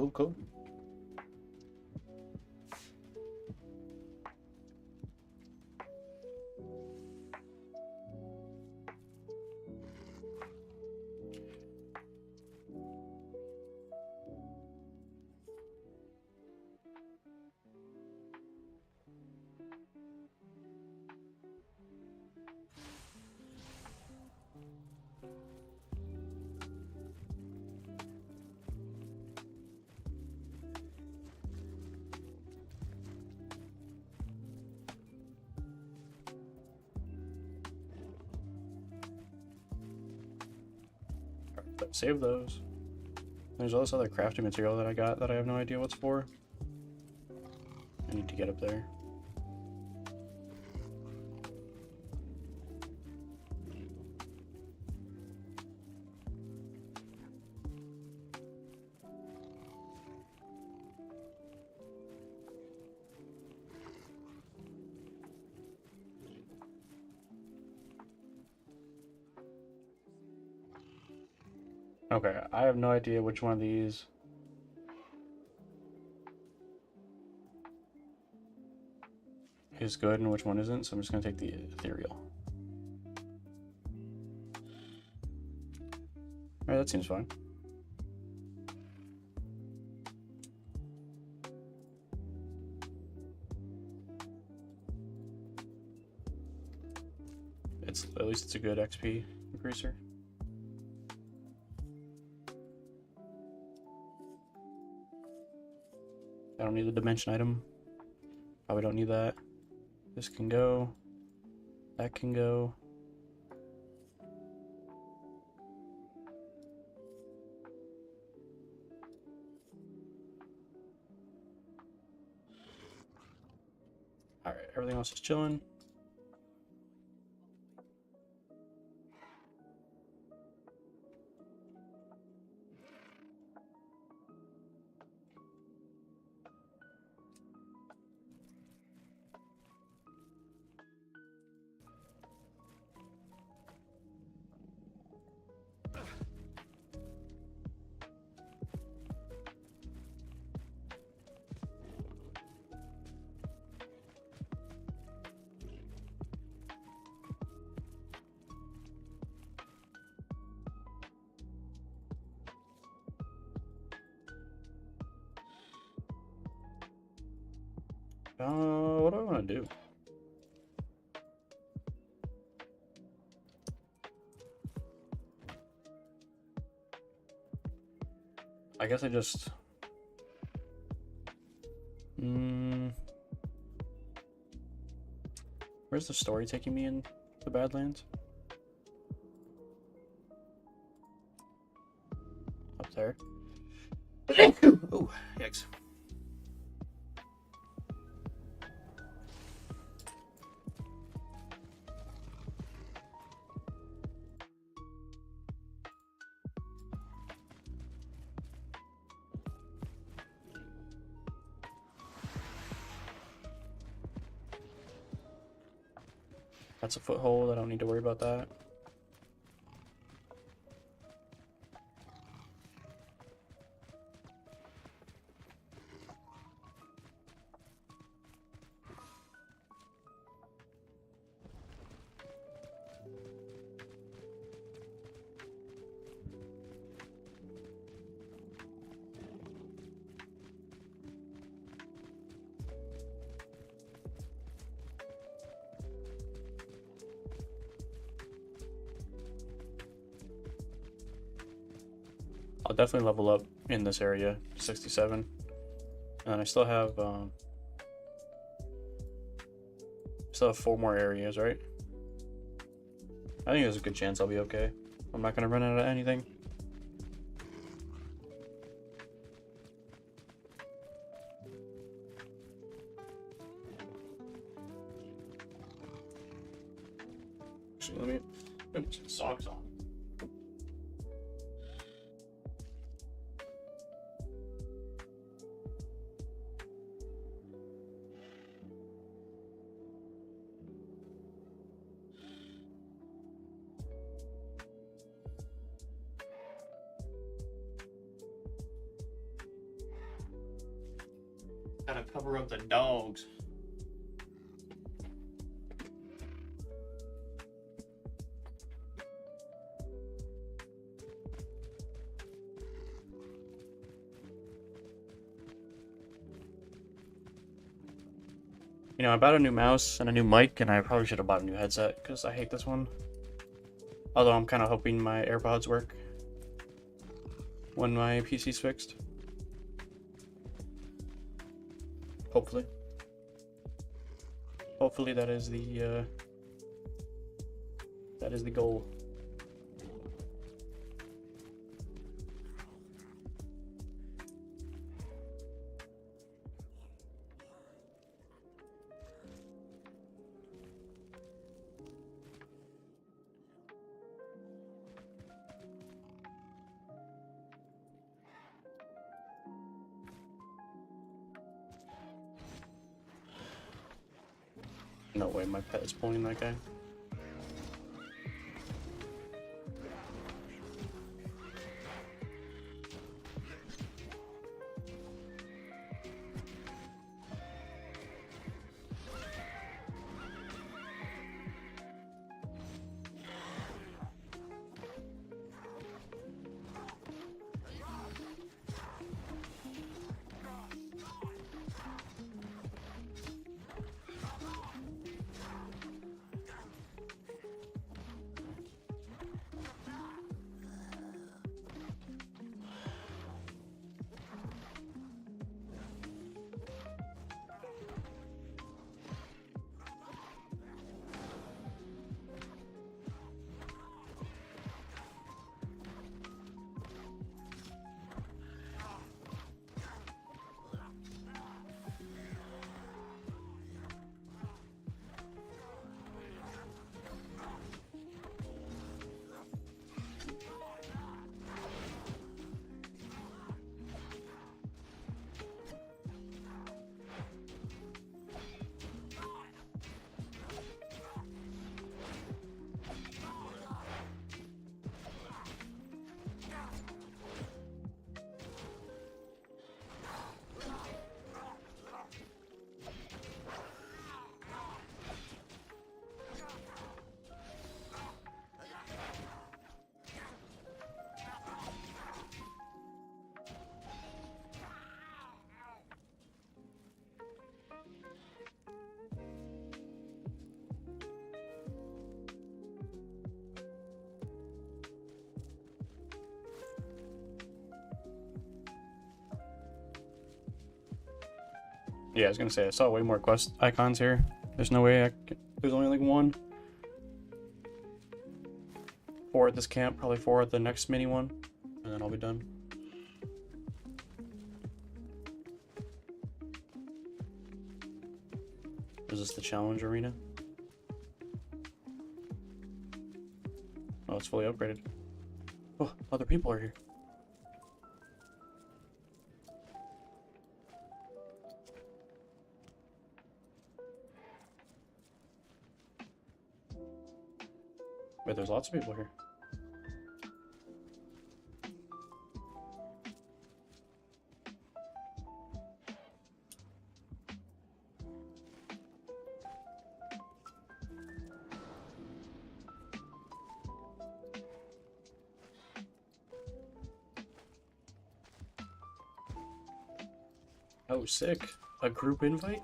Cool. Save those. There's all this other crafting material that I got that I have no idea what's for. I need to get up there. Okay, I have no idea which one of these is good and which one isn't, so I'm just gonna take the ethereal. Alright, that seems fine. At least it's a good XP increaser. I don't need the dimension item. Probably don't need that. This can go. That can go. Alright, everything else is chilling. What do I want to do? I guess I just... Where's the story taking me in the Badlands? Up there. Oh, yikes. That's a foothold, I don't need to worry about that. I'll definitely level up in this area, 67. And I still have 4 more areas, right? I think there's a good chance I'll be okay. I'm not gonna run out of anything. Actually, let me put some socks on. Gotta cover up the dogs. You know, I bought a new mouse and a new mic, and I probably should have bought a new headset because I hate this one. Although I'm kind of hoping my AirPods work when my PC's fixed. Hopefully. Hopefully that is the goal. No way my pet is pulling that guy. Yeah, I was gonna say, I saw way more quest icons here. There's no way there's only like one. 4 at this camp, probably 4 at the next mini one, and then I'll be done. Is this the challenge arena? Oh, it's fully upgraded. Oh, other people are here. Wait, there's lots of people here. Oh, sick. A group invite?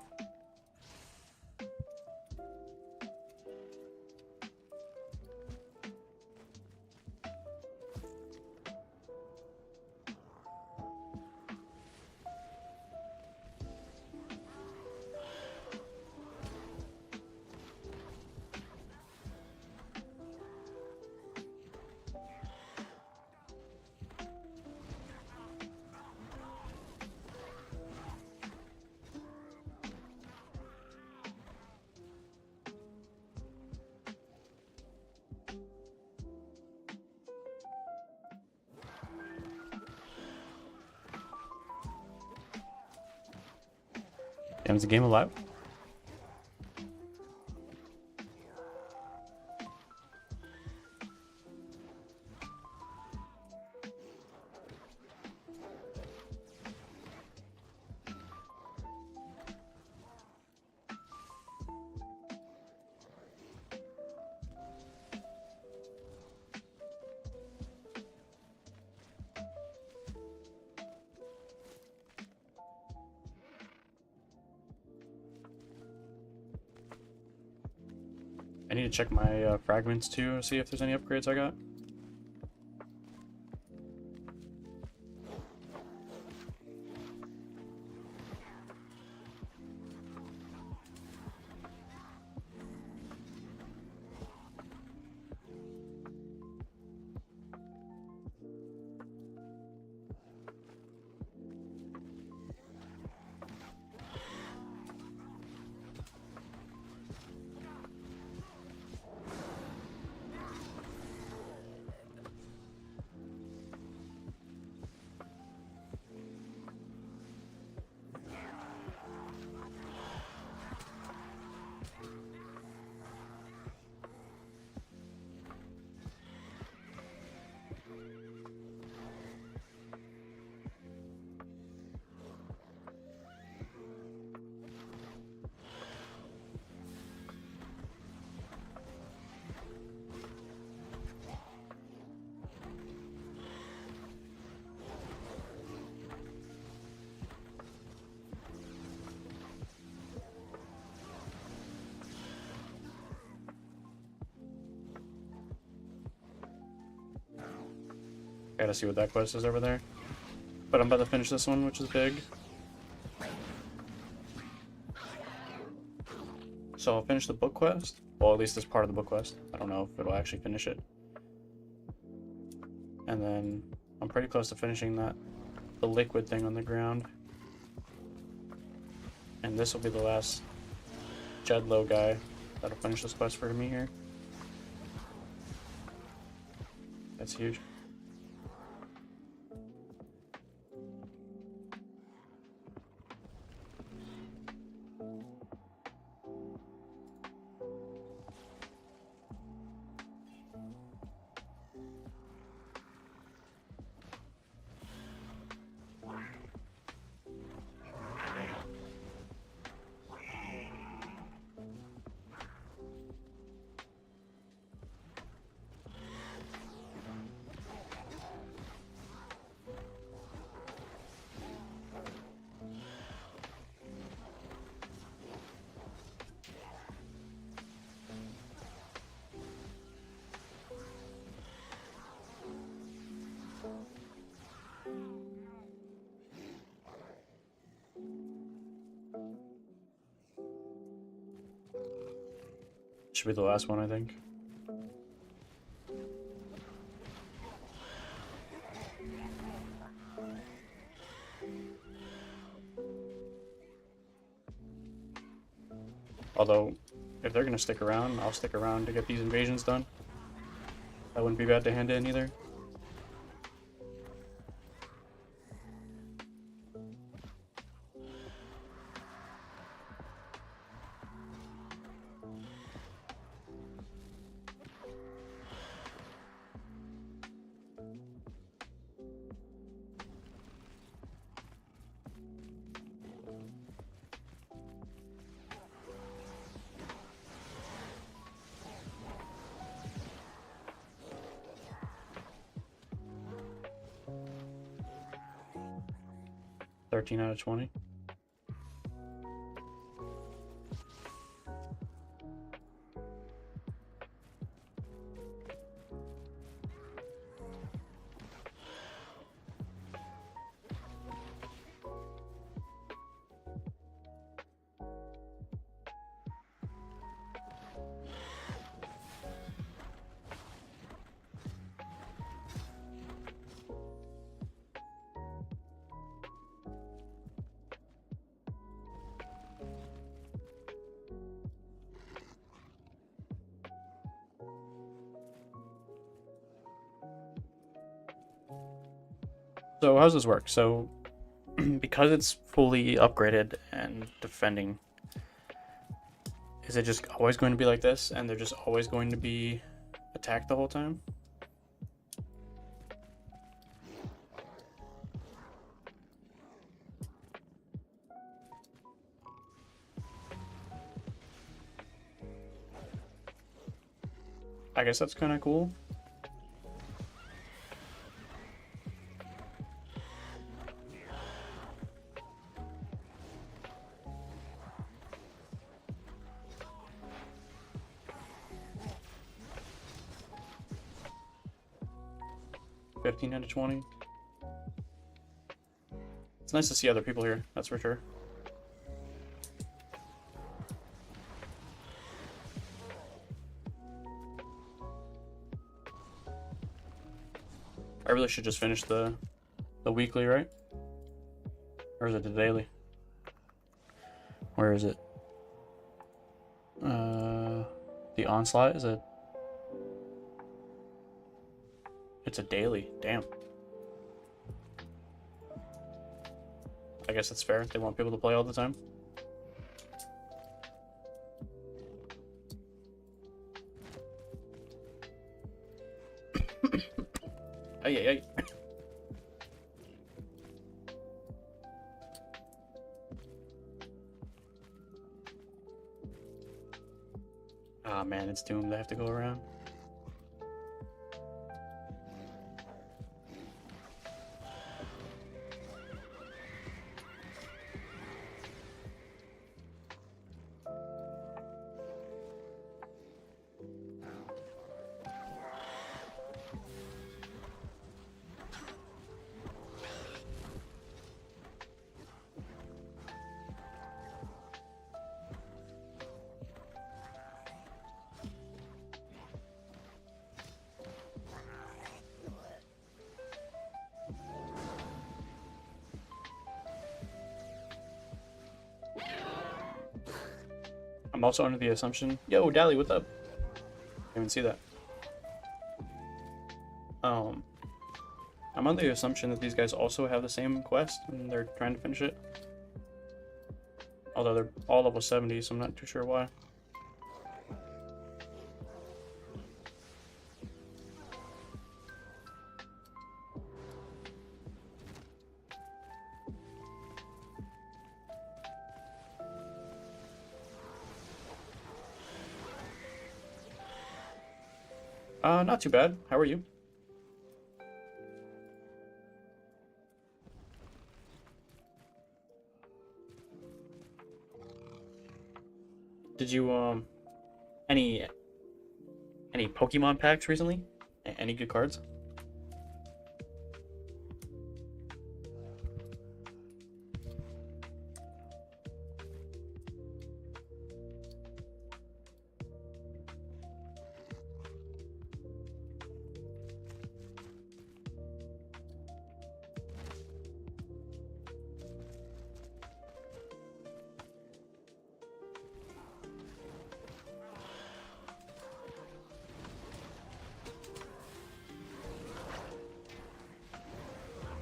Damn, is the game alive? need to check my fragments too, see if there's any upgrades I got. Gotta see what that quest is over there. But I'm about to finish this one, which is big. So I'll finish the book quest. Well, at least this part of the book quest. I don't know if it'll actually finish it. And then I'm pretty close to finishing the liquid thing on the ground. And this will be the last Jedlo guy that'll finish this quest for me here. That's huge. Should be the last one, I think. Although, if they're gonna stick around, I'll stick around to get these invasions done. That wouldn't be bad to hand in either. $13 out of 20. So how does this work? So because it's fully upgraded and defending, is it just always going to be like this and they're just always going to be attacked the whole time? I guess that's kind of cool. 15 out of 20. It's nice to see other people here, that's for sure. I really should just finish the weekly, right? Or is it the daily? Where is it? The onslaught, is it? It's a daily, damn. I guess that's fair, they want people to play all the time. Ay, ay, ay. Ah, man, it's doomed. I have to go around. I'm also under the assumption... Yo, Dally, what's up? Didn't even see that. I'm under the assumption that these guys also have the same quest and they're trying to finish it. Although they're all level 70, so I'm not too sure why. Not too bad. How are you? Did you, any Pokemon packs recently? Any good cards?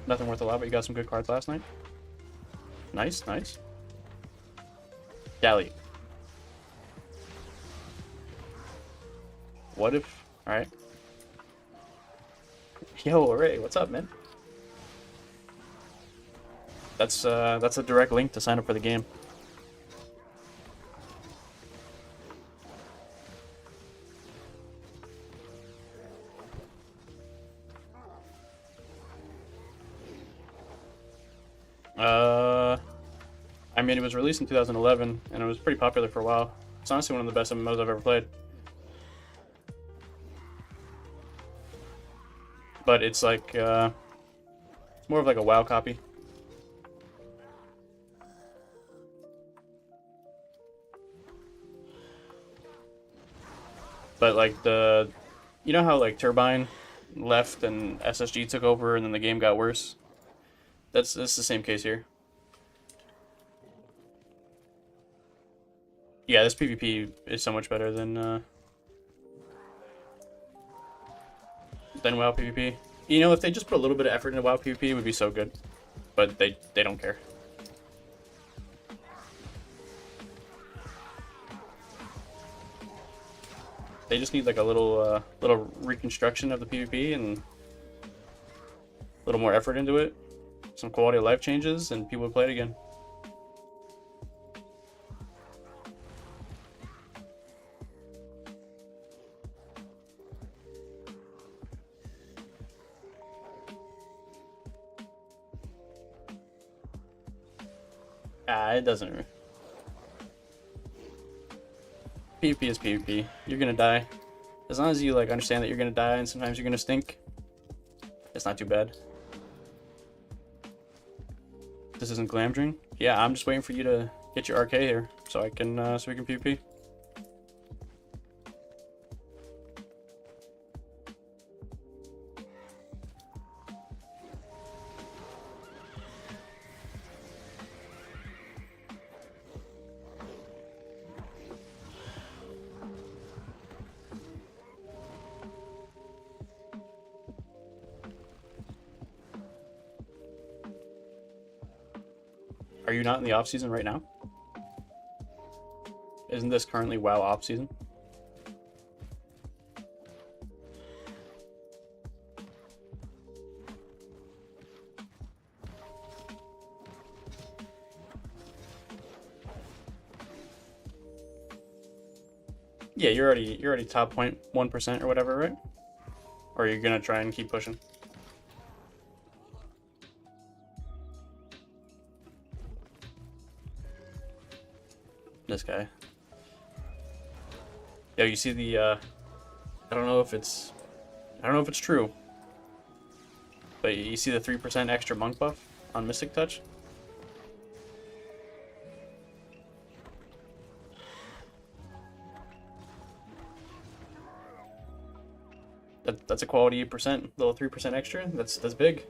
Nothing worth a lot, but you got some good cards last night. Nice, nice. Dally. What if... Alright. Yo, Ray, what's up, man? That's a direct link to sign up for the game. I mean, it was released in 2011, and it was pretty popular for a while. It's honestly one of the best MMOs I've ever played. But it's like, it's more of like a WoW copy. But like you know how like Turbine left and SSG took over and then the game got worse? That's the same case here. Yeah, this PvP is so much better than WoW PvP. You know, if they just put a little bit of effort into WoW PvP, it would be so good. But they don't care. They just need like a little reconstruction of the PvP and a little more effort into it. Some quality of life changes, and people would play it again. It doesn't. PvP is PvP. You're gonna die. As long as you like understand that you're gonna die and sometimes you're gonna stink, It's not too bad. This isn't Glamdring? Yeah, I'm just waiting for you to get your RK here so I can so we can PvP. Are you not in the off season right now? Isn't this currently WoW off season? Yeah, you're already top 0.1% or whatever, right? Or are you gonna try and keep pushing? This guy. Yo, you see the I don't know if it's true. But you see the 3% extra monk buff on Mystic Touch? That's a quality 8%, little 3% extra. That's big.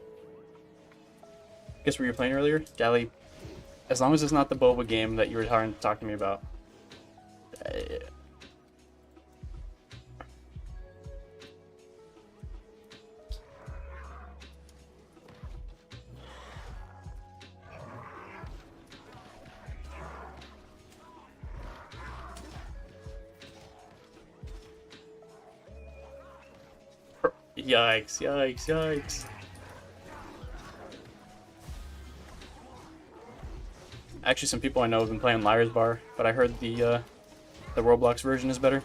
Guess what you were playing earlier? Galley. As long as it's not the boba game that you were trying to talk to me about. Yikes, yikes, yikes. Actually, some people I know have been playing Liar's Bar, but I heard the Roblox version is better.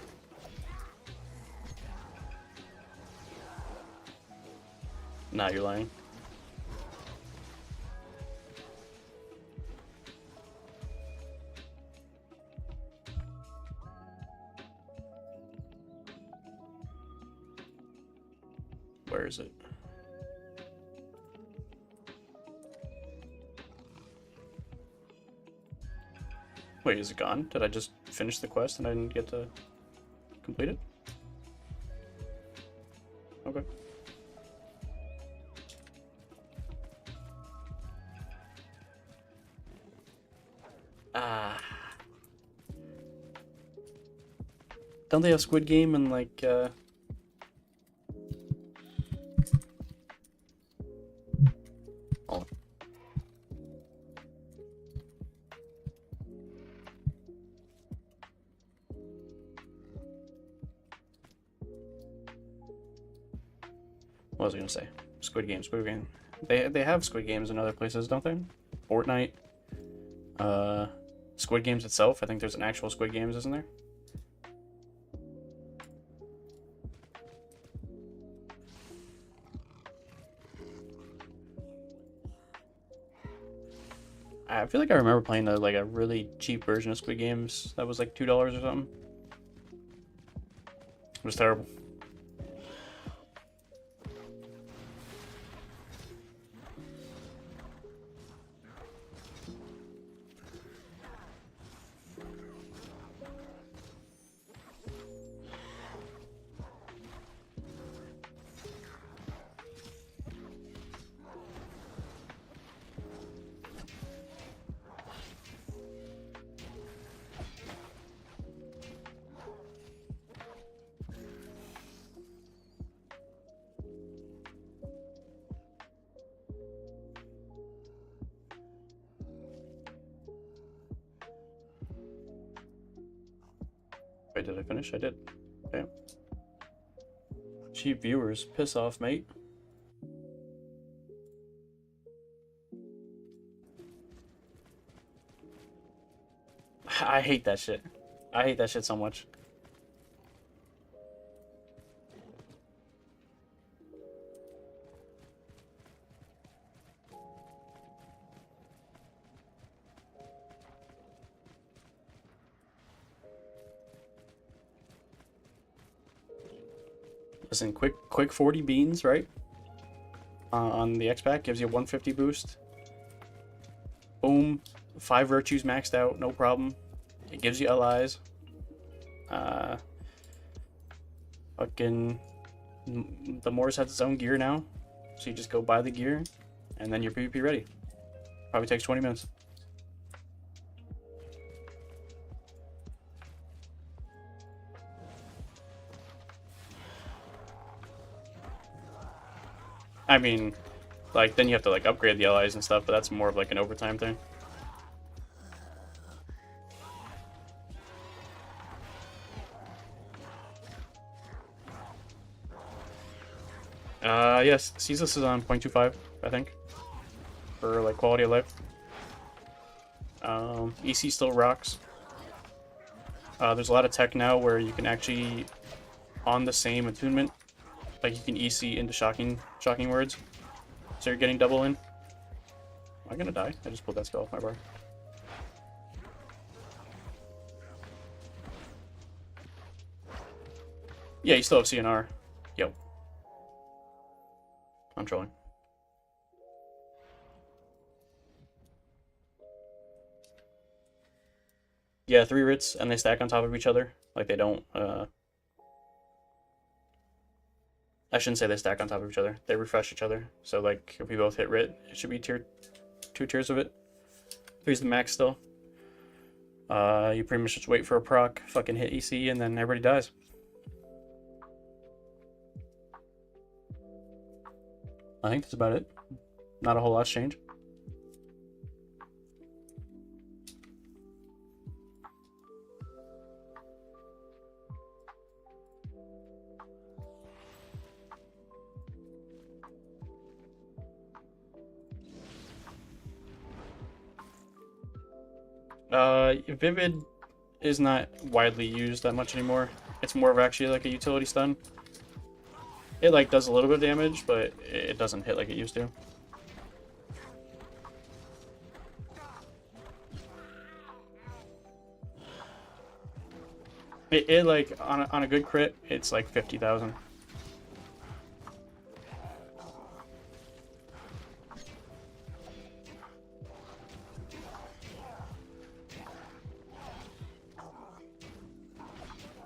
Nah, you're lying. Where is it? Wait, is it gone? Did I just finish the quest and I didn't get to complete it? Okay. Don't they have Squid Game and like Oh. What was I gonna say? Squid Game, Squid Game. They have Squid Games in other places, don't they? Fortnite. Squid Games itself. I think there's an actual Squid Games, isn't there? I feel like I remember playing like a really cheap version of Squid Games that was like $2 or something. It was terrible. Wait, did I finish? I did. Okay. Cheap viewers. Piss off, mate. I hate that shit. I hate that shit so much. Listen, quick 40 beans, right? on the X-Pack. Gives you a 150 boost. Boom. 5 virtues maxed out, no problem. It gives you allies. Fucking... The Morris has its own gear now. So you just go buy the gear, and then you're PvP ready. Probably takes 20 minutes. I mean, like, then you have to, like, upgrade the allies and stuff, but that's more of, like, an overtime thing. Yes, Ceaseless is on 0.25, I think, for, like, quality of life. EC still rocks. There's a lot of tech now where you can actually, on the same attunement, like, you can EC into shocking words. So you're getting double in. Am I gonna die? I just pulled that spell off my bar. Yeah, you still have CNR. Yo. I'm trolling. Yeah, 3 writs, and they stack on top of each other. Like, they don't, I shouldn't say they stack on top of each other. They refresh each other. So, like, if we both hit writ, it should be 2 tiers of it. 3's the max still. You pretty much just wait for a proc, fucking hit EC, and then everybody dies. I think that's about it. Not a whole lot's changed. Vivid is not widely used that much anymore. It's more of actually like a utility stun. It like does a little bit of damage, but it doesn't hit like it used to. It like on a good crit, it's like 50,000.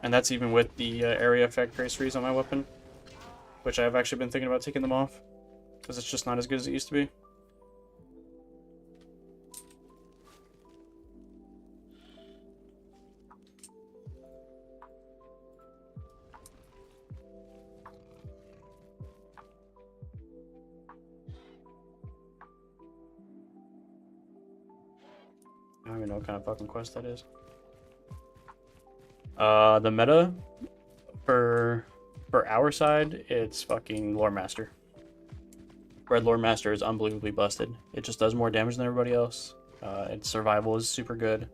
And that's even with the area effect grace freeze on my weapon, which I've actually been thinking about taking them off because it's just not as good as it used to be. I don't even know what kind of fucking quest that is. The meta for our side, it's fucking Lore Master. Red Lore Master is unbelievably busted. It just does more damage than everybody else. Its survival is super good.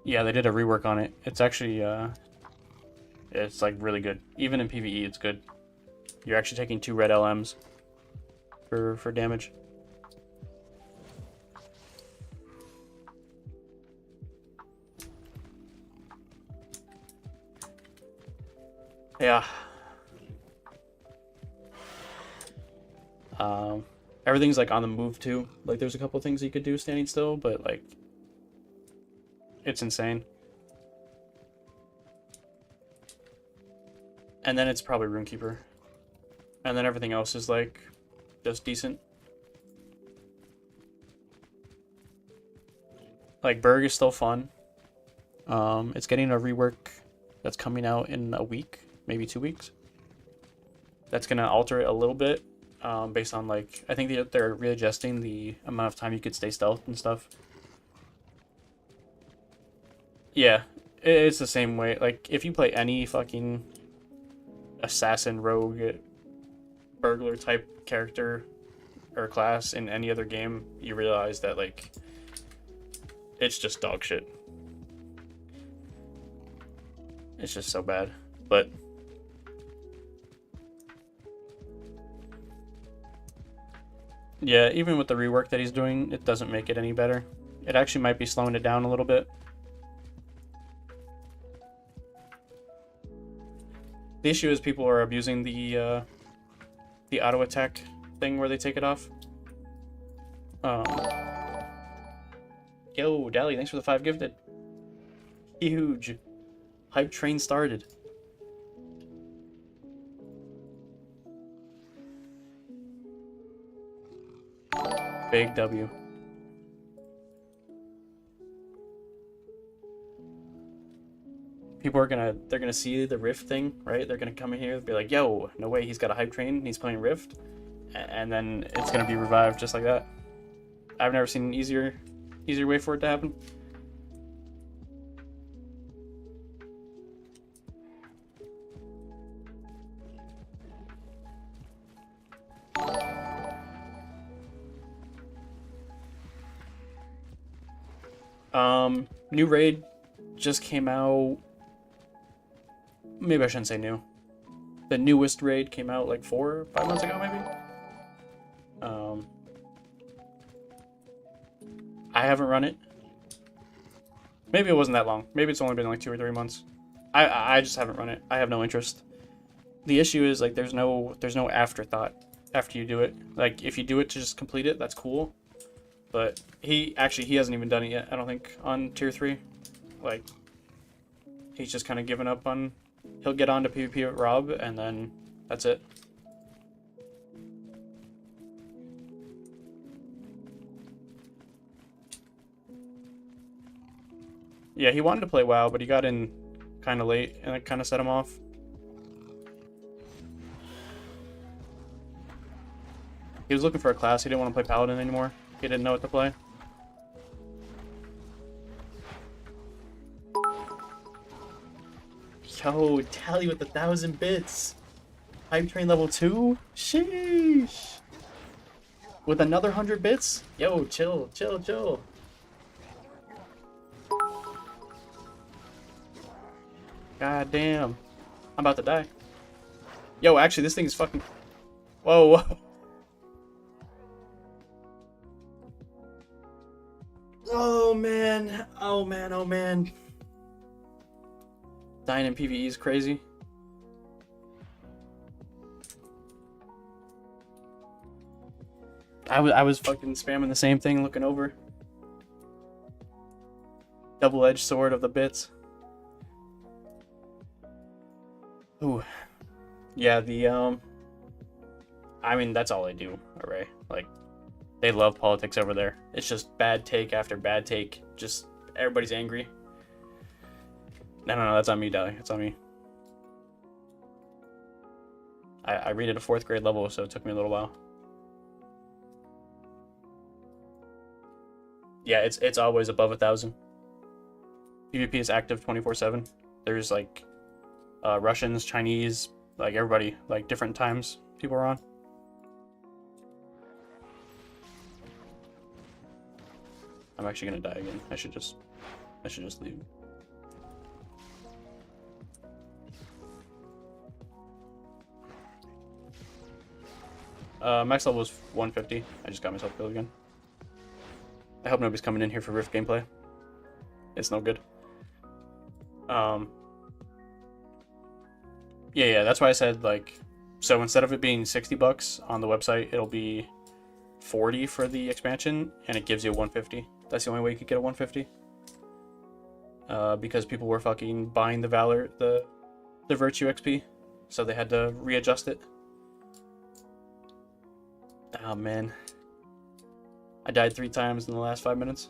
Yeah, they did a rework on it. It's actually it's like really good. Even in PvE, it's good. You're actually taking 2 red LMs for damage. Yeah. Everything's like on the move too. Like there's a couple things you could do standing still, but like it's insane. And then it's probably Runekeeper. And then everything else is like just decent. Like Berg is still fun. It's getting a rework that's coming out in a week, maybe 2 weeks. That's gonna alter it a little bit, based on like I think they're readjusting the amount of time you could stay stealth and stuff. Yeah, it's the same way. Like if you play any fucking assassin, rogue, burglar type character or class in any other game, you realize that like it's just dog shit. It's just so bad. But yeah, even with the rework that he's doing, it doesn't make it any better. It actually might be slowing it down a little bit. The issue is people are abusing the the auto attack thing where they take it off. Um, Yo, Dally, thanks for the 5 gifted. Huge. Hype train started. Big W. People are they're gonna see the Rift thing, right? They're gonna come in here and be like, yo, no way, he's got a hype train and he's playing Rift. And then it's gonna be revived just like that. I've never seen an easier way for it to happen. New raid just came out. Maybe I shouldn't say new. The newest raid came out like 4 or 5 months ago, maybe. I haven't run it. Maybe it wasn't that long. Maybe it's only been like 2 or 3 months. I just haven't run it. I have no interest. The issue is like there's no afterthought after you do it. Like if you do it to just complete it, that's cool. But he hasn't even done it yet, I don't think, on tier 3. Like he's just kind of given up on. He'll get on to PvP at Rob and then that's it. Yeah, he wanted to play WoW, but he got in kind of late, and it kind of set him off. He was looking for a class. He didn't want to play Paladin anymore. He didn't know what to play. Yo, Tally with 1,000 bits. Hype train level 2? Sheesh. With another 100 bits? Yo, chill. God damn. I'm about to die. Yo, actually, this thing is fucking... Whoa. Oh, man. Oh, man. Dying in PvE is crazy. I was fucking spamming the same thing, looking over. Double-edged sword of the bits. Ooh. Yeah, I mean, that's all they do, Array. Like, they love politics over there. It's just bad take after bad take. Just, everybody's angry. No, that's on me, Dally. It's on me. I read at a 4th grade level, so it took me a little while. Yeah, it's always above 1,000. PvP is active 24/7. There's like Russians, Chinese, like everybody, like different times people are on. I'm actually gonna die again. I should just leave. Max level was 150. I just got myself killed again. I hope nobody's coming in here for Rift gameplay. It's no good. Yeah, that's why I said, like, so instead of it being $60 on the website, it'll be 40 for the expansion, and it gives you a 150. That's the only way you could get a 150. Because people were fucking buying the Valor, the Virtue XP, so they had to readjust it. Oh, man. I died 3 times in the last 5 minutes.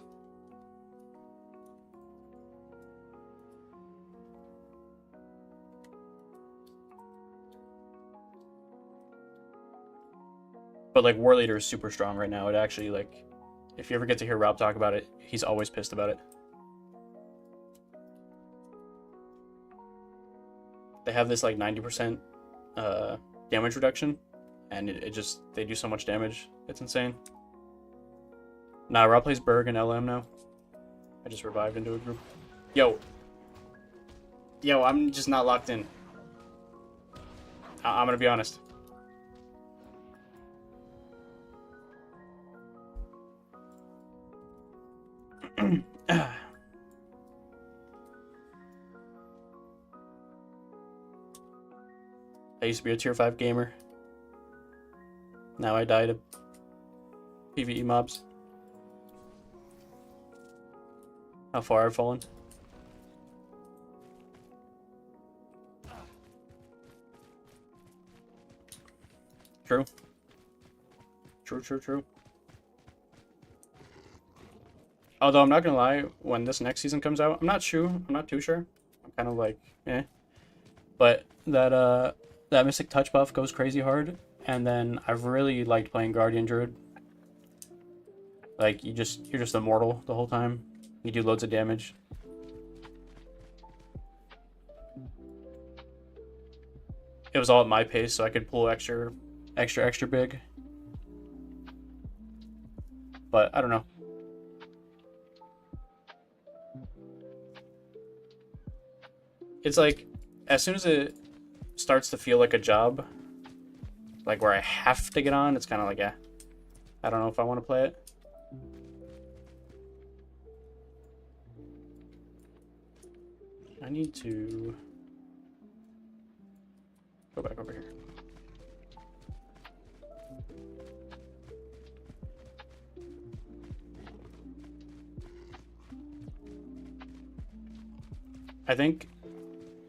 But, like, War Leader is super strong right now. It actually, like, if you ever get to hear Rob talk about it, he's always pissed about it. They have this, like, 90% damage reduction, and it just, they do so much damage. It's insane. Nah, Rob plays Berg and LM now. I just revived into a group. Yo, I'm just not locked in. I'm gonna be honest. I used to be a tier 5 gamer. Now I die to PvE mobs. How far I've fallen. True. True. Although I'm not gonna lie, when this next season comes out, I'm not too sure. I'm kind of like, eh. But that Mystic Touch buff goes crazy hard, and then I've really liked playing Guardian Druid. Like you're just immortal the whole time. You do loads of damage. It was all at my pace, so I could pull extra big. But I don't know. It's like, as soon as it starts to feel like a job, like where I have to get on, it's kind of like, yeah, I don't know if I want to play it. I need to go back over here. I think,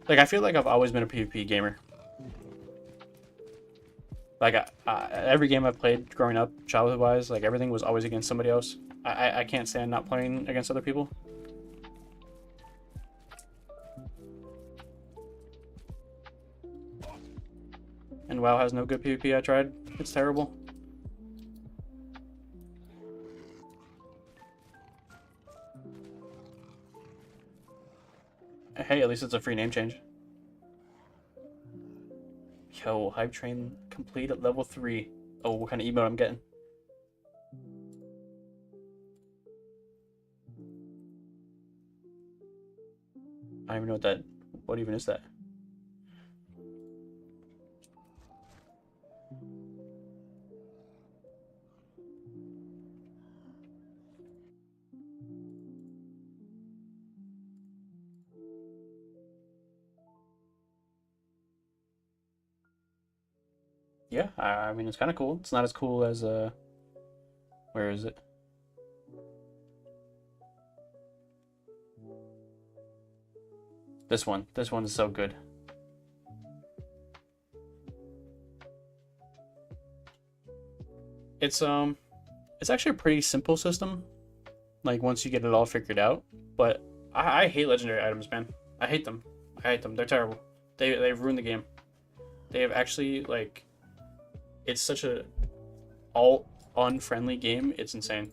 like, I feel like I've always been a PvP gamer. Like, every game I've played growing up, childhood-wise, like, everything was always against somebody else. I can't stand not playing against other people. And WoW has no good PvP. I tried. It's terrible. Hey, at least it's a free name change. Yo, Hype Train complete at level 3. Oh, what kind of emote I'm getting? I don't even know what that... What even is that? Yeah, I mean, it's kind of cool. It's not as cool as, where is it? This one. This one is so good. It's actually a pretty simple system, like, once you get it all figured out. But I hate legendary items, man. I hate them. They're terrible. They've ruined the game. They have actually, like... It's such a all unfriendly game. It's insane.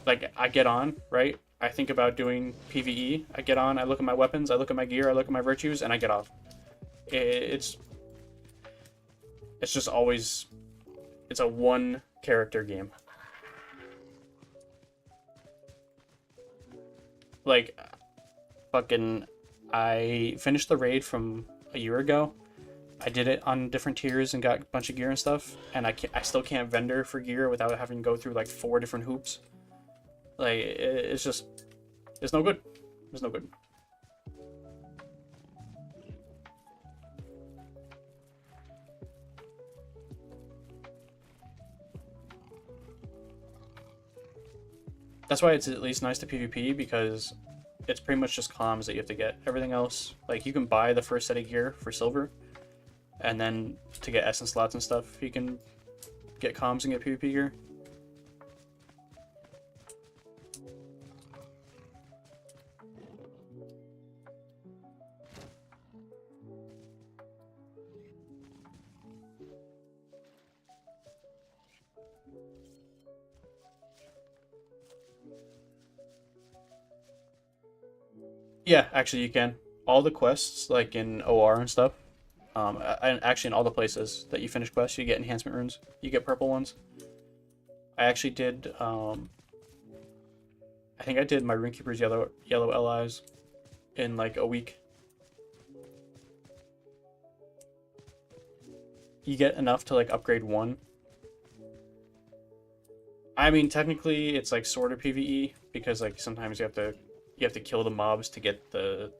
Like, I get on, right? I think about doing PvE. I get on, I look at my weapons, I look at my gear, I look at my virtues, and I get off. It's just always... It's a one character game. Like, fucking... I finished the raid from a year ago. I did it on different tiers and got a bunch of gear and stuff, and I still can't vendor for gear without having to go through like 4 different hoops. Like, it's just, it's no good. It's no good. That's why it's at least nice to PvP, because it's pretty much just comms that you have to get. Everything else, like, you can buy the first set of gear for silver, and then to get essence slots and stuff, you can get comms and get PvP gear. Yeah, actually you can. All the quests, like in OR and stuff, and actually in all the places that you finish quests, you get enhancement runes. You get purple ones. I actually did, I think I did my Runekeeper's yellow LIs in like a week. You get enough to like upgrade 1. I mean, technically it's like sort of PvE, because like sometimes you have to kill the mobs to get the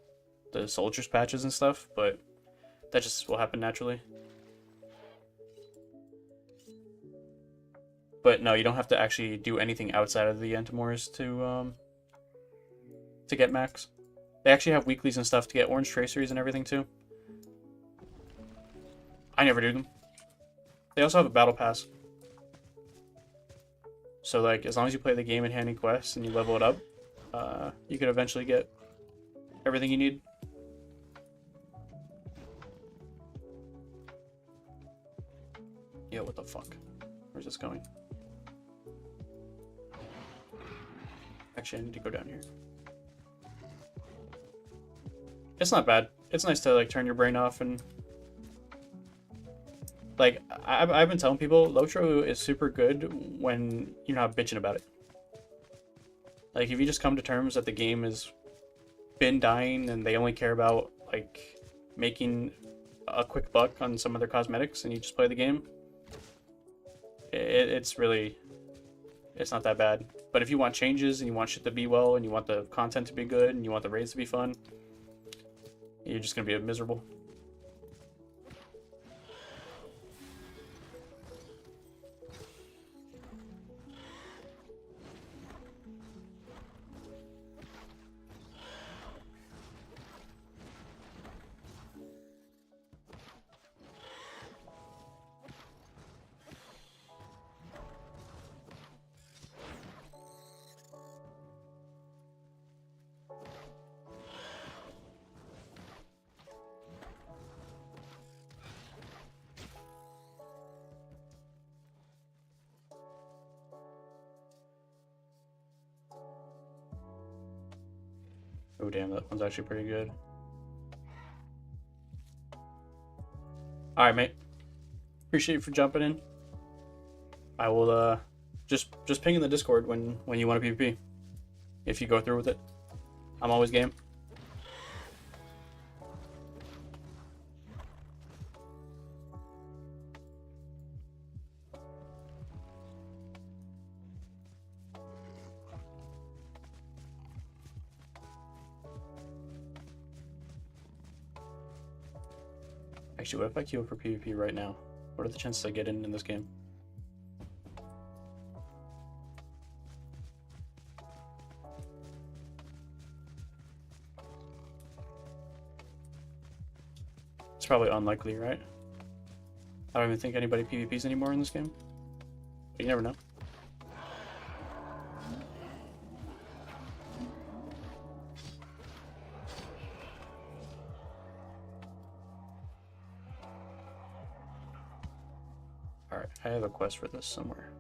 soldiers patches and stuff, but that just will happen naturally. But no, you don't have to actually do anything outside of the Entomores to get max. They actually have weeklies and stuff to get orange traceries and everything too. I never do them. They also have a battle pass. So like, as long as you play the game in handing quests and you level it up, you could eventually get everything you need. Yo, what the fuck? Where's this going? Actually, I need to go down here. It's not bad. It's nice to like turn your brain off and like I've been telling people Lotro is super good when you're not bitching about it. Like if you just come to terms that the game has been dying and they only care about like making a quick buck on some of their cosmetics and you just play the game, it's not that bad. But if you want changes and you want shit to be well and you want the content to be good and you want the raids to be fun, you're just gonna be miserable. Oh damn, that one's actually pretty good. Alright, mate. Appreciate you for jumping in. I will just ping in the Discord when you want a PvP. If you go through with it. I'm always game. Actually, what if I queue up for PvP right now? What are the chances I get in this game? It's probably unlikely, right? I don't even think anybody PvPs anymore in this game. But you never know. Alright, I have a quest for this somewhere.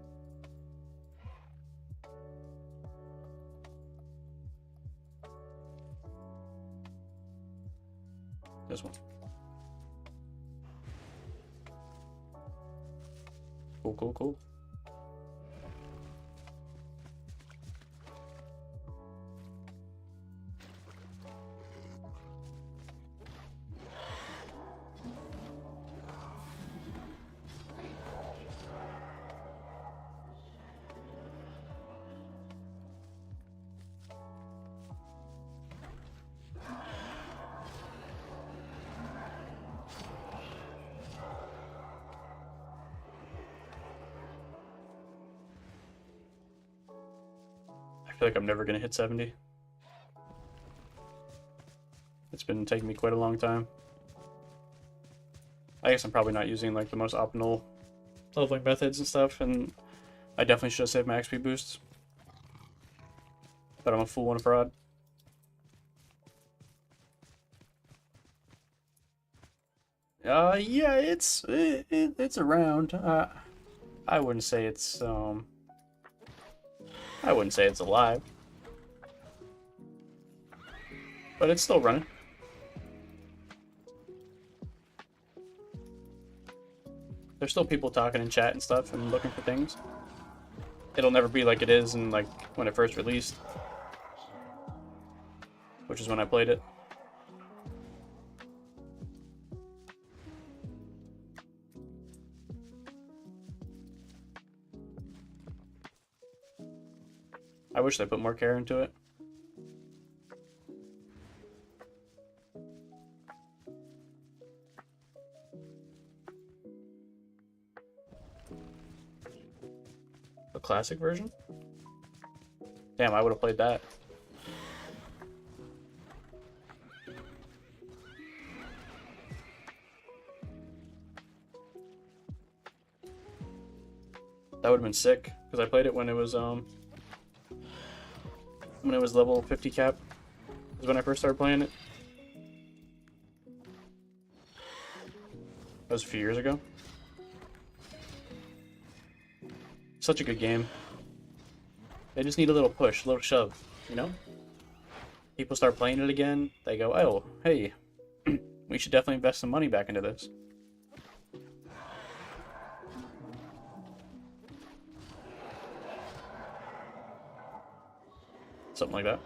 This one. Cool, cool, cool. I feel like I'm never gonna hit 70. It's been taking me quite a long time. I guess I'm probably not using like the most optimal leveling methods and stuff, and I definitely should have saved my XP boosts. But I'm a fool and a fraud. Yeah, it's around. I wouldn't say it's I wouldn't say it's alive, but it's still running. There's still people talking in chat and stuff and looking for things. It'll never be like it is in like when it first released, which is when I played it. I wish they put more care into it. A classic version? Damn, I would have played that. That would have been sick, because I played it when it was level 50 cap. Was when I first started playing it. That was a few years ago. Such a good game. They just need a little push, a little shove, you know? People start playing it again, they go, oh, hey, we should definitely invest some money back into this. Something like that.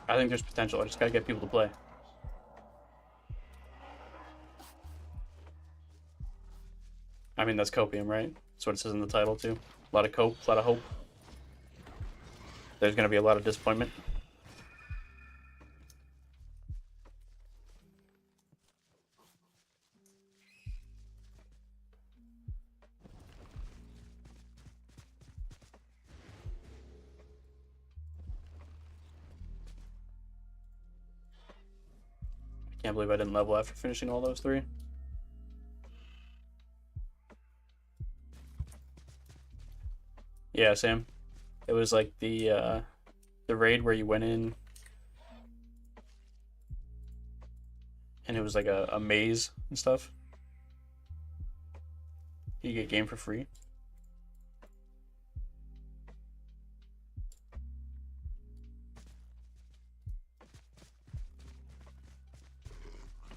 I think there's potential. I just gotta get people to play. I mean, that's copium, right? That's what it says in the title, too. A lot of cope, a lot of hope. There's gonna be a lot of disappointment. I can't believe I didn't level after finishing all those 3. Yeah, Sam. It was like the raid where you went in and it was like a maze and stuff. You get game for free.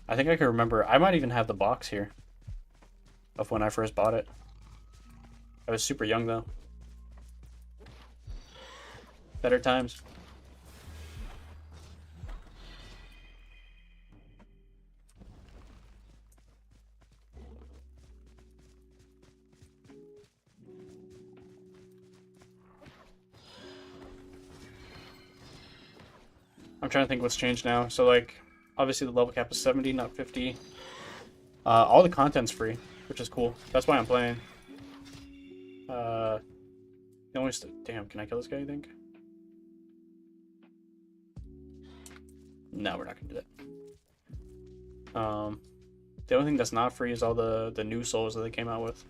I think I can remember. I might even have the box here of when I first bought it. I was super young though. Better times. I'm trying to think what's changed now. So like, obviously the level cap is 70, not 50. All the content's free, which is cool. That's why I'm playing. The only damn, can I kill this guy, you think? No, we're not gonna do that. The only thing that's not free is all the new souls that they came out with.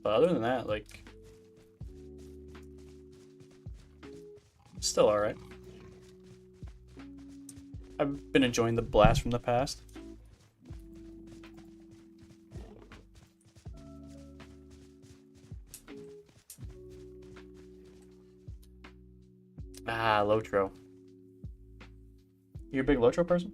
But other than that, like, it's still alright. I've been enjoying the blast from the past. Ah, Lotro. You're a big Lotro person?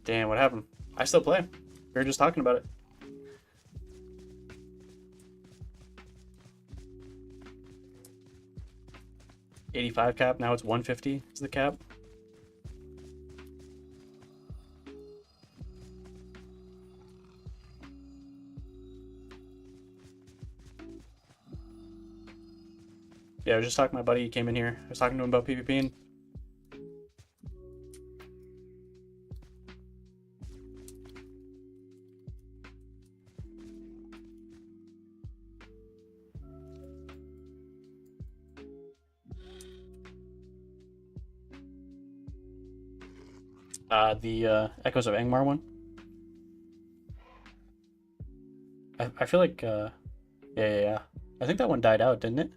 Damn, what happened? I still play. We were just talking about it. $85 cap, now it's 150 is the cap. Yeah, I was just talking to my buddy, he came in here. I was talking to him about PvPing. The Echoes of Angmar one. I feel like, yeah. I think that one died out, didn't it?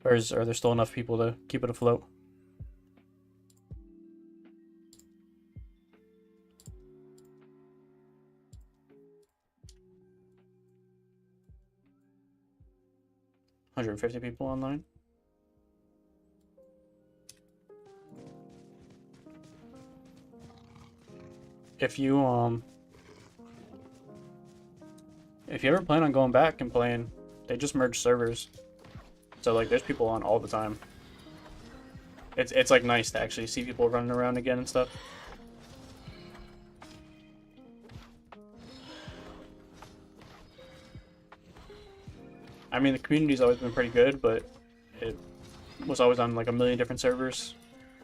Or are there still enough people to keep it afloat? $150 people online. if you ever plan on going back and playing, they just merge servers. So like there's people on all the time. It's like nice to actually see people running around again and stuff. I mean, the community's always been pretty good, but it was always on like a million different servers.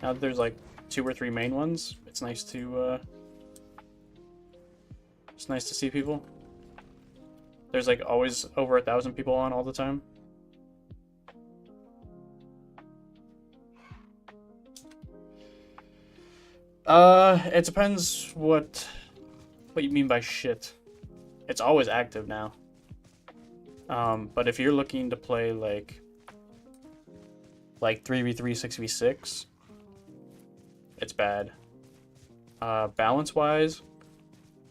Now that there's like 2 or 3 main ones, it's nice to see people. There's like always over 1,000 people on all the time. It depends what you mean by shit. It's always active now. But if you're looking to play like 3v3, 6v6, it's bad. Balance-wise,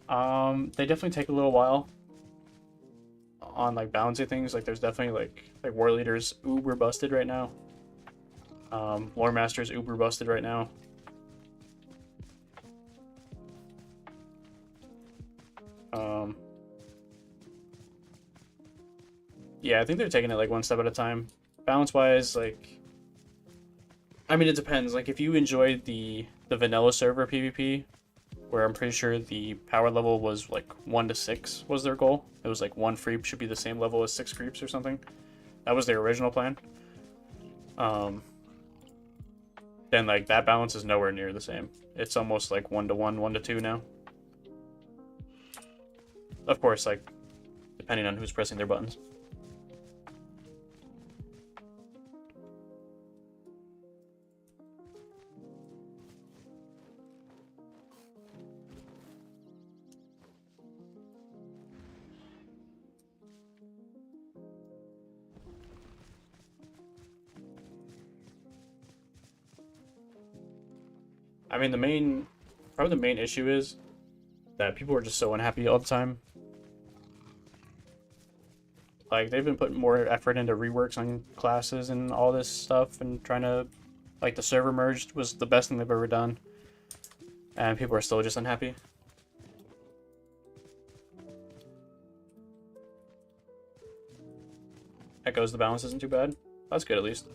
they definitely take a little while on like balancing things. Like there's definitely like War Leader's uber busted right now. Lore Master's uber busted right now. Yeah, I think they're taking it like one step at a time. Balance-wise, like, I mean, it depends. Like, if you enjoyed the vanilla server PvP, where I'm pretty sure the power level was like 1 to 6 was their goal. It was like 1 creep should be the same level as 6 creeps or something. That was their original plan. Then like that balance is nowhere near the same. It's almost like 1 to 1, 1 to 2 now. Of course, like, depending on who's pressing their buttons. I mean, probably the main issue is that people are just so unhappy all the time. Like, they've been putting more effort into reworks on classes and all this stuff, and trying to, like, the server merged was the best thing they've ever done. And people are still just unhappy. Echoes, the balance isn't too bad. That's good, at least.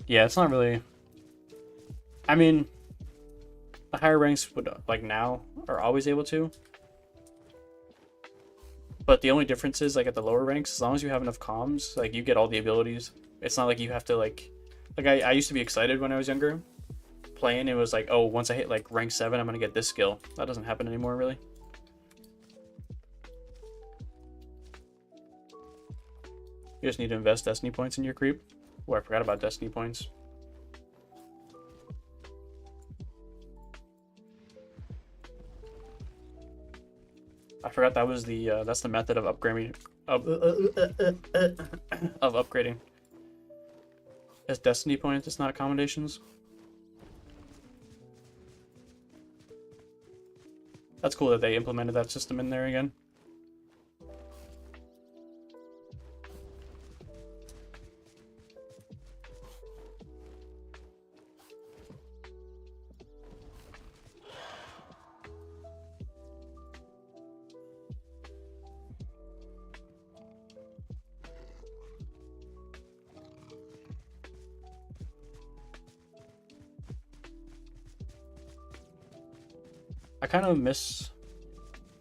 Yeah, it's not really... I mean, the higher ranks would, like, now are always able to. But the only difference is, like, at the lower ranks, as long as you have enough comms, like, you get all the abilities. It's not like you have to, like I used to be excited when I was younger. Playing, it was like, oh, once I hit, like, rank 7, I'm gonna get this skill. That doesn't happen anymore, really. You just need to invest Destiny points in your creep. Oh, I forgot about Destiny points. I forgot that was the that's the method of upgrading of upgrading. It's Destiny points, it's not accommodations. That's cool that they implemented that system in there again. I kind of miss...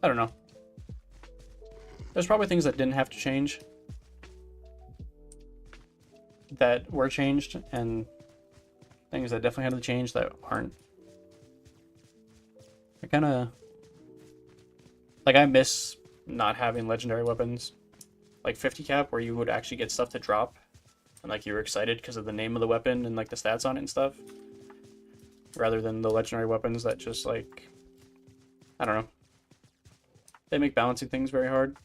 I don't know. There's probably things that didn't have to change that were changed, and things that definitely had to change that aren't. I kind of... Like, I miss not having legendary weapons. Like 50 cap, where you would actually get stuff to drop, and like you were excited because of the name of the weapon and like the stats on it and stuff. Rather than the legendary weapons that just like... I don't know. They make balancing things very hard.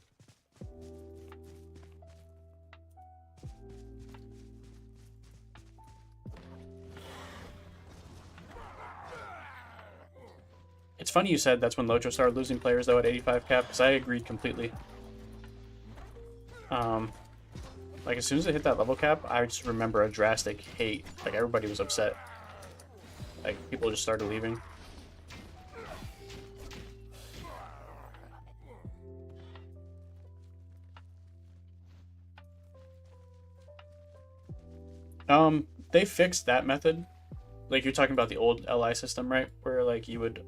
It's funny you said that's when Lojo started losing players though at 85 cap, because I agreed completely. Like, as soon as I hit that level cap, I just remember a drastic hate. Like, everybody was upset. Like, people just started leaving. They fixed that method. Like, you're talking about the old LI system, right? Where, like, you would,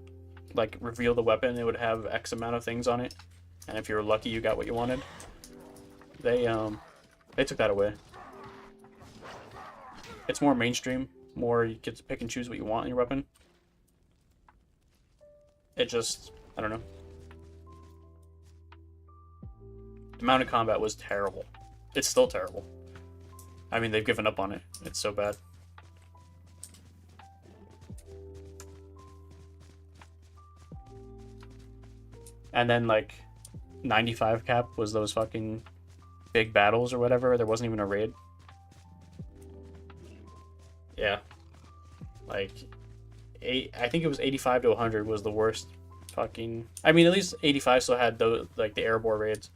like, reveal the weapon, it would have X amount of things on it. And if you were lucky, you got what you wanted. They took that away. It's more mainstream. More, you get to pick and choose what you want in your weapon. It just, I don't know. The mounted combat was terrible. It's still terrible. I mean, they've given up on it. It's so bad. And then, like, 95 cap was those fucking big battles or whatever. There wasn't even a raid. Yeah. Like, I think it was 85 to 100 was the worst fucking... I mean, at least 85 still had, those, like, the airborne raids.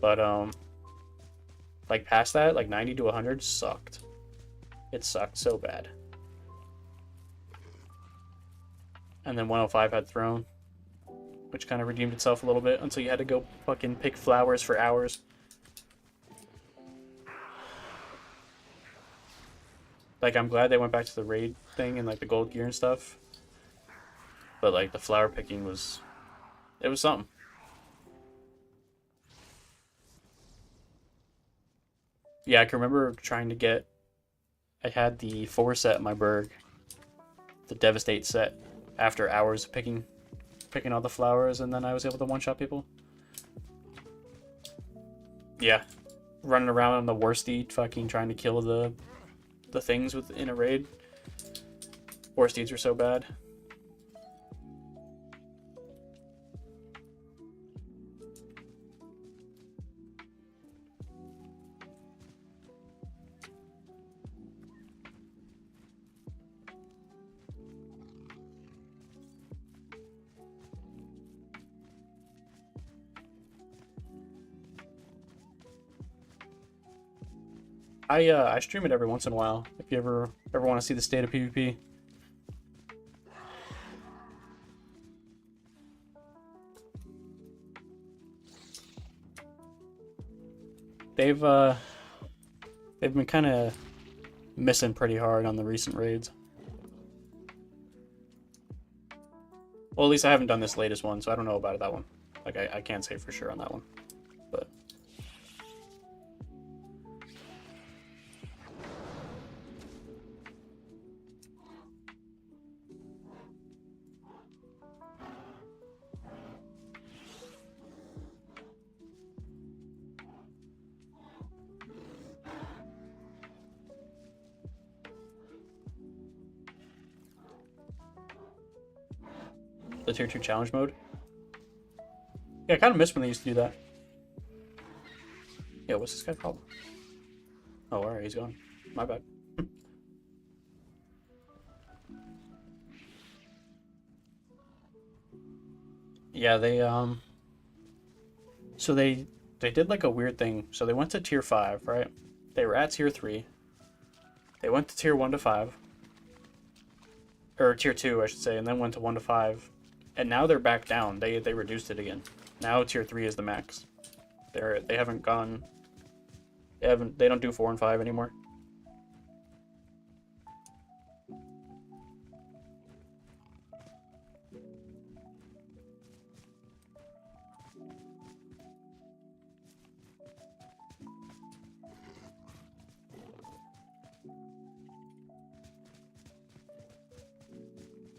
But, like, past that, like, 90 to 100 sucked. It sucked so bad. And then 105 had Throne, which kind of redeemed itself a little bit until you had to go fucking pick flowers for hours. Like, I'm glad they went back to the raid thing and, like, the gold gear and stuff. But, like, the flower picking was... It was something. Yeah, I can remember trying to get... I had the 4 set in my Berg. The Devastate set. After hours of picking all the flowers, and then I was able to one-shot people. Yeah. Running around on the worsted, fucking trying to kill the things within a raid. Worsteds are so bad. I stream it every once in a while. If you ever want to see the state of PvP. They've been kind of missing pretty hard on the recent raids. Well, at least I haven't done this latest one, so I don't know about that one. Like, I can't say for sure on that one. But the tier 2 challenge mode. Yeah, I kind of miss when they used to do that. Yeah, what's this guy problem? Oh, alright, he's gone. My bad. Yeah, so they did like a weird thing. So they went to tier 5, right? They were at tier 3. They went to tier 1 to 5. Or tier 2, I should say, and then went to 1 to 5. And now they're back down. They reduced it again. Now tier 3 is the max. They haven't gone... They don't do 4 and 5 anymore.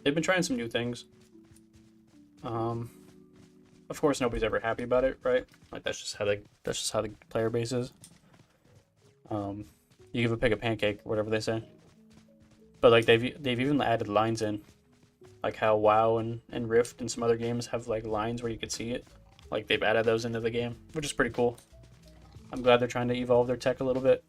They've been trying some new things. Of course, nobody's ever happy about it, right? Like that's just how the player base is. You give a pig a pancake, or whatever they say. But like they've even added lines in, like how WoW and Rift and some other games have like lines where you could see it. Like they've added those into the game, which is pretty cool. I'm glad they're trying to evolve their tech a little bit.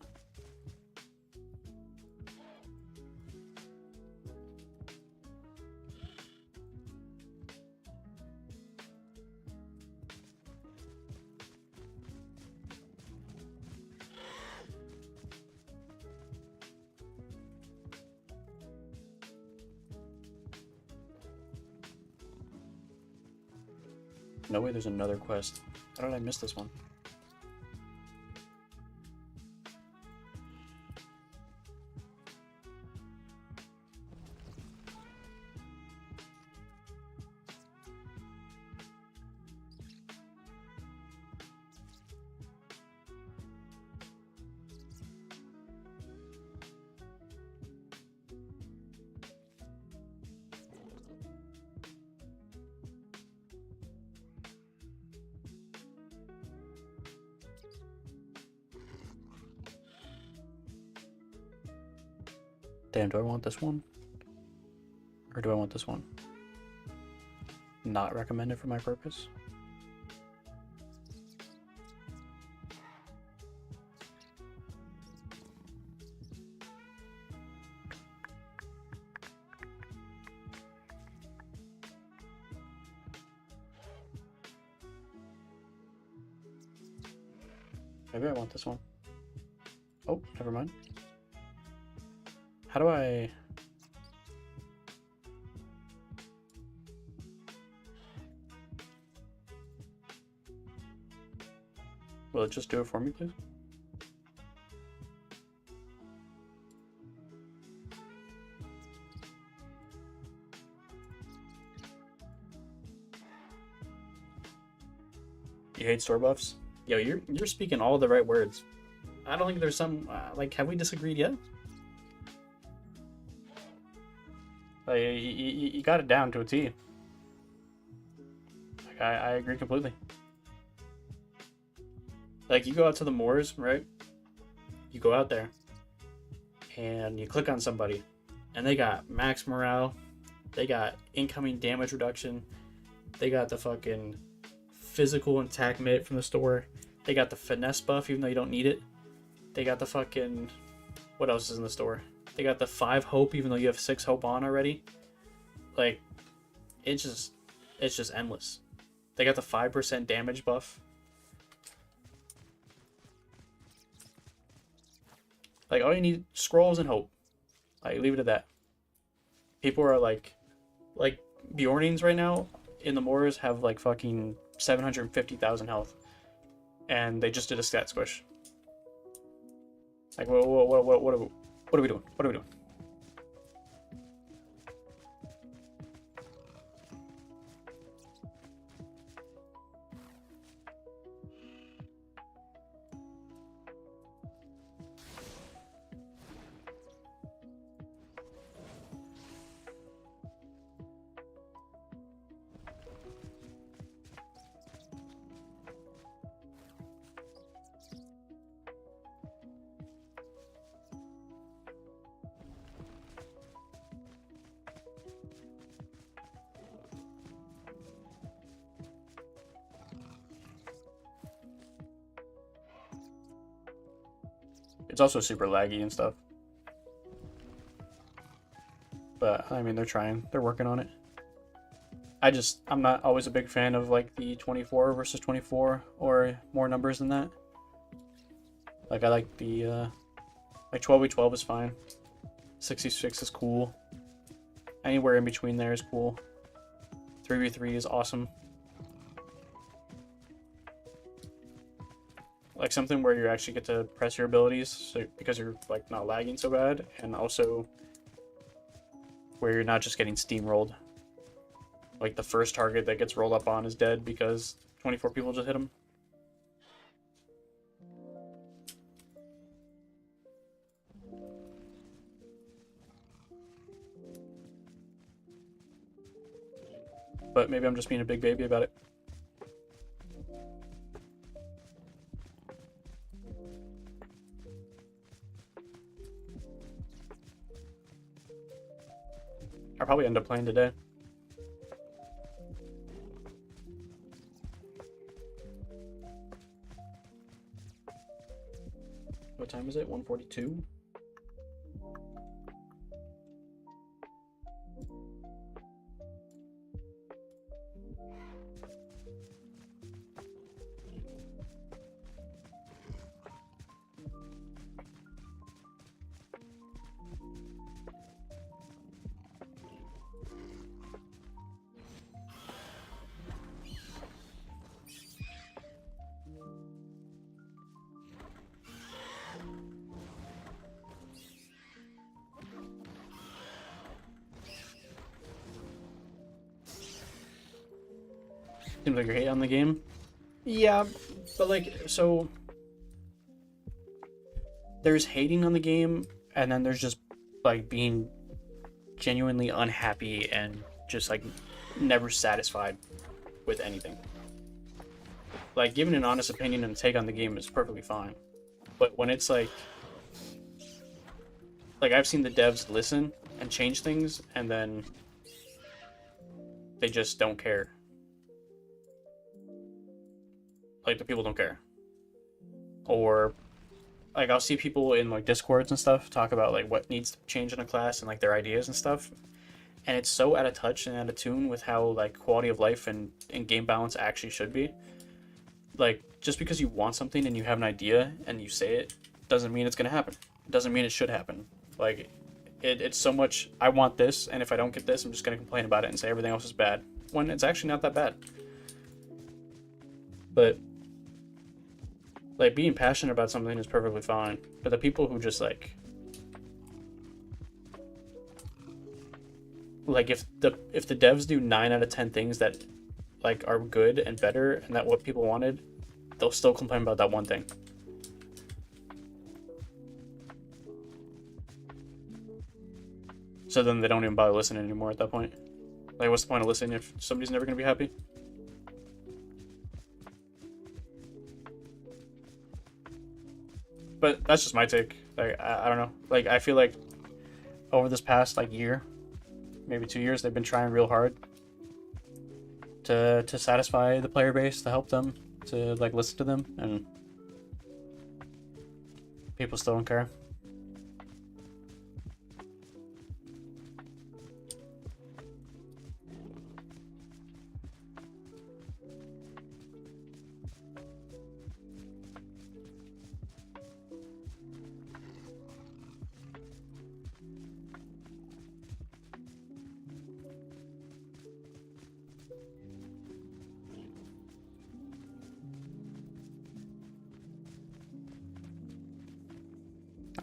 No way there's another quest. How did I miss this one? Damn, do I want this one? Or do I want this one? Not recommended for my purpose. Maybe I want this one. Oh, never mind. How do I... Will it just do it for me, please? You hate store buffs? Yo, you're speaking all the right words. I don't think there's some like, have we disagreed yet? Like, you got it down to a T. Like, I agree completely. Like, you go out to the moors, right? You go out there and you click on somebody and they got max morale, they got incoming damage reduction, they got the fucking physical attack mitt from the store, they got the finesse buff even though you don't need it, they got the fucking, what else is in the store? They got the 5 hope even though you have 6 hope on already. Like, it's just endless. They got the 5% damage buff. Like, all you need, scrolls and hope. Like, leave it at that. People are like Bjornings right now in the moors have like fucking 750,000 health. And they just did a stat squish. Like, what are we doing? What are we doing? It's also super laggy and stuff. But, I mean, they're trying. They're working on it. I'm not always a big fan of, like, the 24 versus 24 or more numbers than that. Like, I like the, like, 12v12 is fine. 66 is cool. Anywhere in between there is cool. 3v3 is awesome. Like something where you actually get to press your abilities, so because you're like not lagging so bad, and also where you're not just getting steamrolled. Like the first target that gets rolled up on is dead because 24 people just hit him. But maybe I'm just being a big baby about it. I'll probably end up playing today. What time is it? 1:42? Seems like you're hating on the game. Yeah, but like, so there's hating on the game, and then there's just like being genuinely unhappy and just like never satisfied with anything. Like, giving an honest opinion and take on the game is perfectly fine, but when it's like I've seen the devs listen and change things, and then they just don't care. Like, the people don't care. Or like, I'll see people in like discords and stuff talk about like what needs to change in a class and like their ideas and stuff, and it's so out of touch and out of tune with how like quality of life and game balance actually should be. Like, just because you want something and you have an idea and you say it doesn't mean it's gonna happen. It doesn't mean it should happen. Like, it's so much, I want this, and if I don't get this, I'm just gonna complain about it and say everything else is bad, when it's actually not that bad. But like, being passionate about something is perfectly fine, but the people who just like if the devs do 9 out of 10 things that like are good and better and that what people wanted, they'll still complain about that one thing. So then they don't even bother listening anymore at that point. Like, what's the point of listening if somebody's never gonna be happy? But that's just my take. Like, I don't know. Like, I feel like over this past like year, maybe 2 years, they've been trying real hard to satisfy the player base, to help them, to like listen to them, and people still don't care.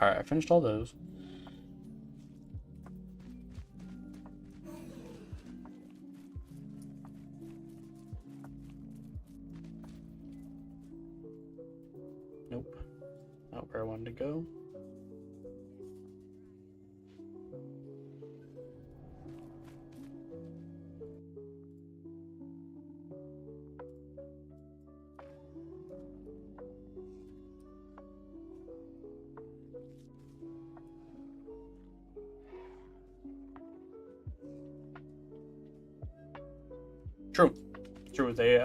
Alright, I finished all those. Nope. Not where I wanted to go. True. True. They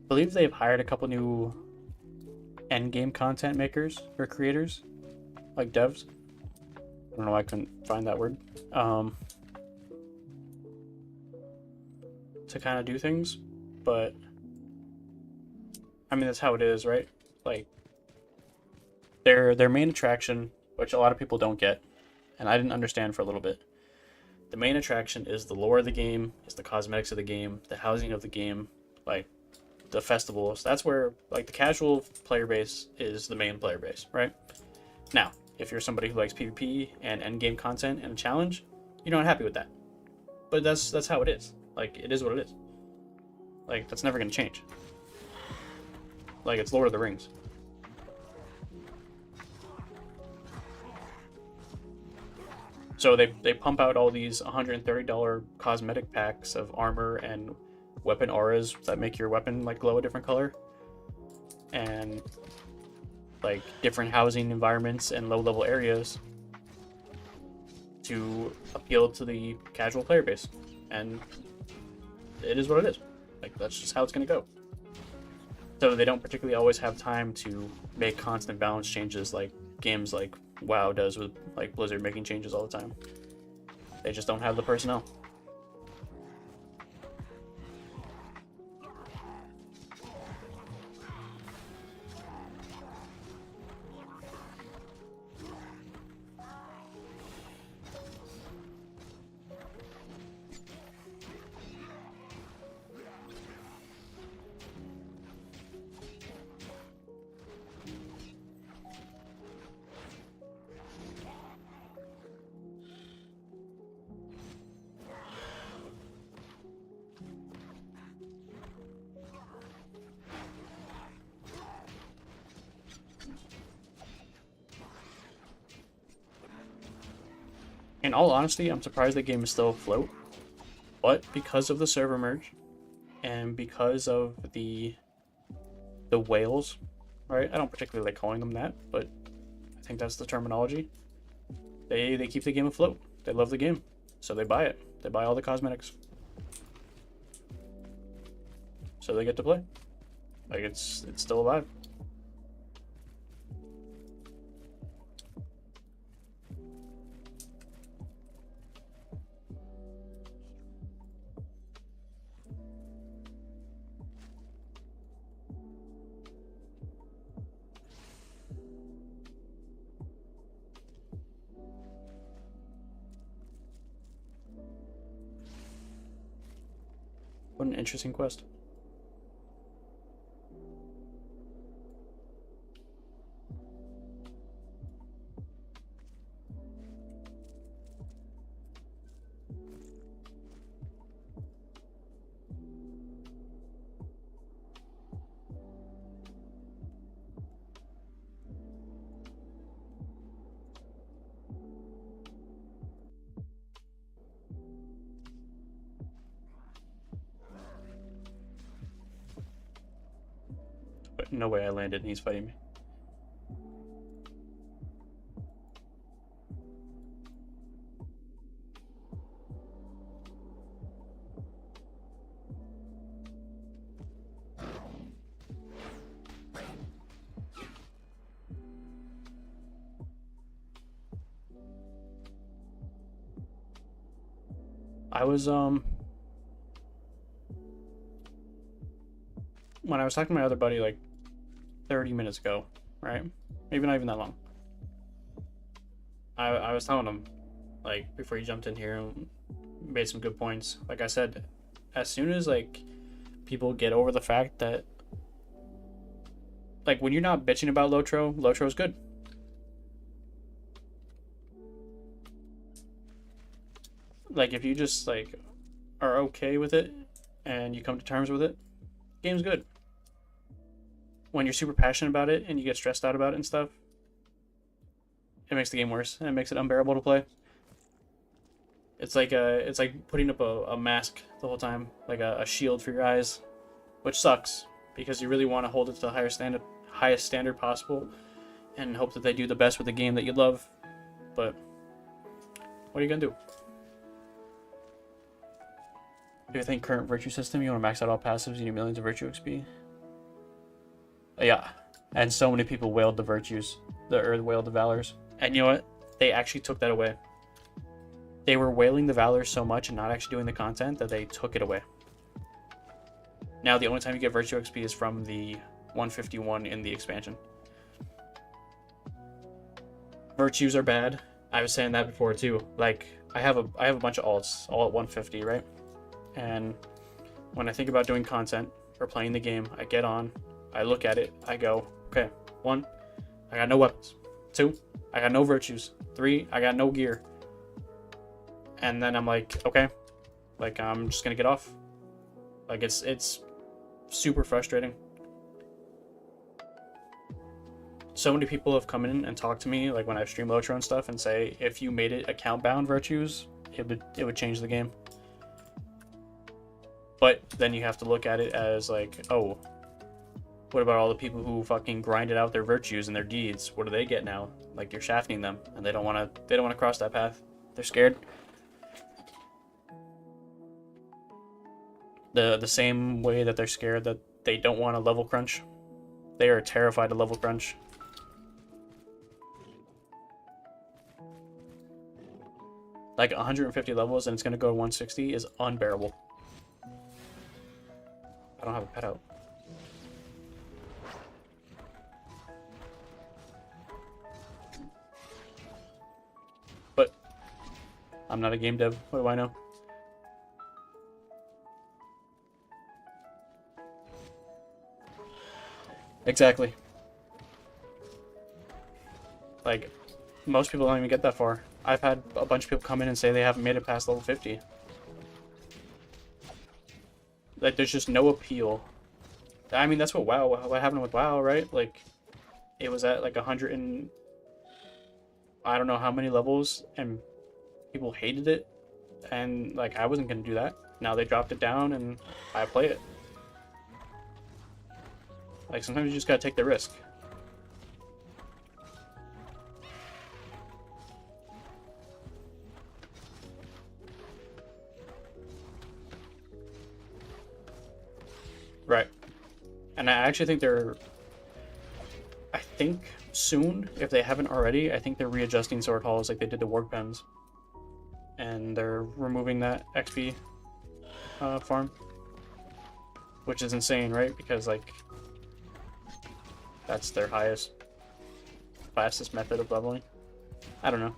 believe they've hired a couple new end game content makers or creators, like devs. I don't know why I couldn't find that word. To kind of do things, but I mean, that's how it is, right? Like, their main attraction, which a lot of people don't get, and I didn't understand for a little bit. The main attraction is the lore of the game, is the cosmetics of the game, the housing of the game, like the festivals. That's where like the casual player base is the main player base, right? Now, if you're somebody who likes PvP and end game content and a challenge, you're not happy with that. But that's how it is. Like, it is what it is. Like, that's never gonna change. Like, it's Lord of the Rings. So they pump out all these $130 cosmetic packs of armor and weapon auras that make your weapon like glow a different color, and like different housing environments and low level areas to appeal to the casual player base. And it is what it is. Like, that's just how it's gonna go. So they don't particularly always have time to make constant balance changes like games like WoW does, with like Blizzard making changes all the time. They just don't have the personnel. in all honesty, I'm surprised the game is still afloat. But because of the server merge, and because of the whales, right? I don't particularly like calling them that, but I think that's the terminology. They keep the game afloat. They love the game, so they buy it. They buy all the cosmetics, so they get to play. Like it's still alive. What an interesting quest. But no way I landed and he's fighting me. I was when I was talking to my other buddy like 30 minutes ago, right? Maybe not even that long. I was telling him, like, before he jumped in here and made some good points. Like I said, as soon as like people get over the fact that like when you're not bitching about Lotro is good. Like if you just like are okay with it and you come to terms with it, game's good. When you're super passionate about it and you get stressed out about it and stuff, it makes the game worse and it makes it unbearable to play. It's like putting up a mask the whole time, like a shield for your eyes, which sucks because you really want to hold it to the highest standard possible and hope that they do the best with the game that you love. But what are you gonna do? Do you think current virtue system, you want to max out all passives, you need millions of virtue XP? Yeah, and so many people wailed the virtues, wailed the valors. And you know what? They actually took that away. They were wailing the valors so much and not actually doing the content that they took it away. Now the only time you get virtue XP is from the 151 in the expansion. Virtues are bad. I was saying that before too. Like I have a bunch of alts all at 150, right? And when I think about doing content or playing the game, I get on, I look at it, I go, okay, 1, I got no weapons. 2, I got no virtues. 3, I got no gear. And then I'm like, okay, like I'm just gonna get off. Like it's super frustrating. So many people have come in and talked to me, like when I stream Lotro and stuff, and say if you made it account bound virtues, it would change the game. But then you have to look at it as like, oh, what about all the people who fucking grinded out their virtues and their deeds? What do they get now? Like you're shafting them, and they don't want to cross that path. They're scared. The same way that they're scared that they don't want to level crunch. They are terrified of level crunch. Like 150 levels and it's gonna go to 160 is unbearable. I don't have a pet out. But I'm not a game dev. What do I know? Exactly. Like, most people don't even get that far. I've had a bunch of people come in and say they haven't made it past level 50. Like, there's just no appeal. I mean, that's what happened with WoW, right? Like, it was at like 100 and I don't know how many levels, and people hated it, and like I wasn't gonna do that. Now they dropped it down, and I play it. Like sometimes you just gotta take the risk. Right. And I actually think I think soon, if they haven't already, I think they're readjusting sword halls like they did to work pens. And they're removing that XP farm. Which is insane, right? Because, like, that's their fastest method of leveling. I don't know.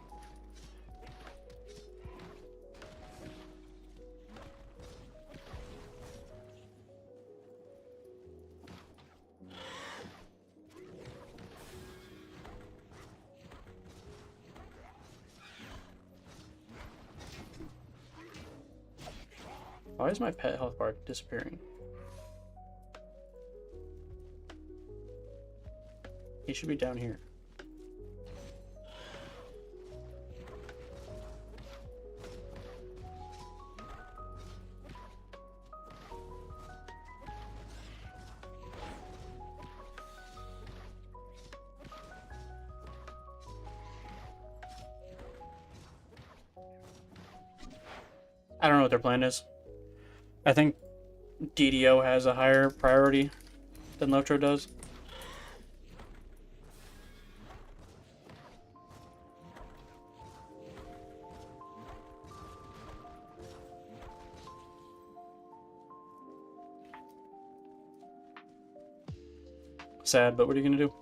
Why is my pet health bar disappearing? He should be down here. I don't know what their plan is. I think DDO has a higher priority than Lotro does. Sad, but what are you gonna do?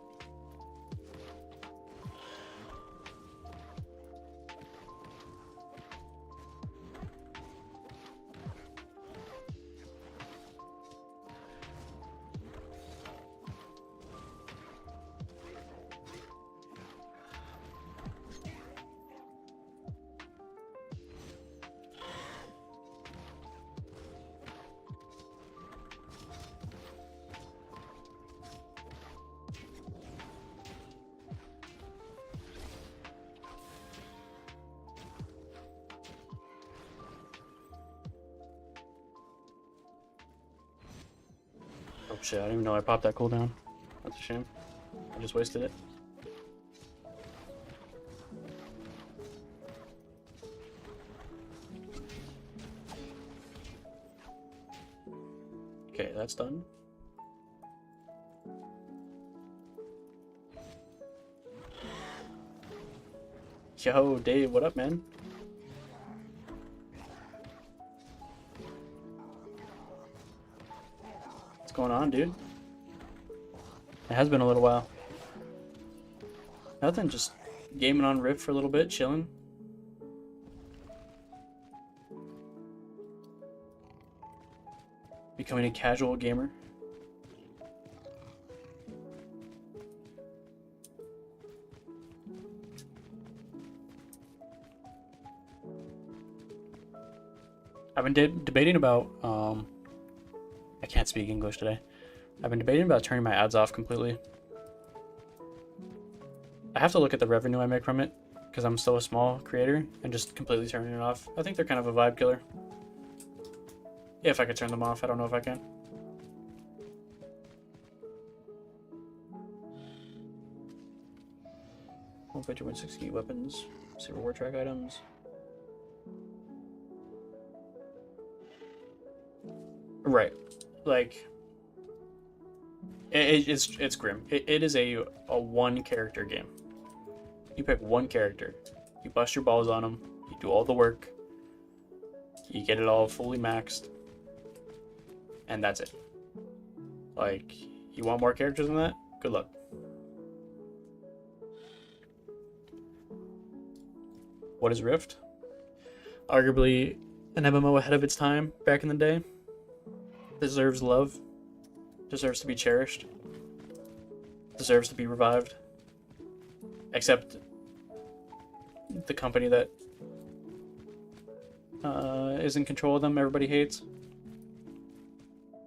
Oh shit, I didn't even know I popped that cooldown. That's a shame. I just wasted it. Okay, that's done. Yo, Dave, what up, man? What's going on, dude? It has been a little while. Nothing, just gaming on Rift for a little bit, chilling. Becoming a casual gamer. I've been debating about, I can't speak English today. I've been debating about turning my ads off completely. I have to look at the revenue I make from it, because I'm still a small creator, and just completely turning it off. I think they're kind of a vibe killer. If I could turn them off, I don't know if I can. One page 160 weapons, see reward track items. Right, like it's grim. It is a one character game. You pick one character, you bust your balls on them, you do all the work, you get it all fully maxed, and that's it. Like, you want more characters than that? Good luck. What is Rift? Arguably an MMO ahead of its time back in the day. Deserves love. Deserves to be cherished. Deserves to be revived. Except the company that is in control of them, everybody hates.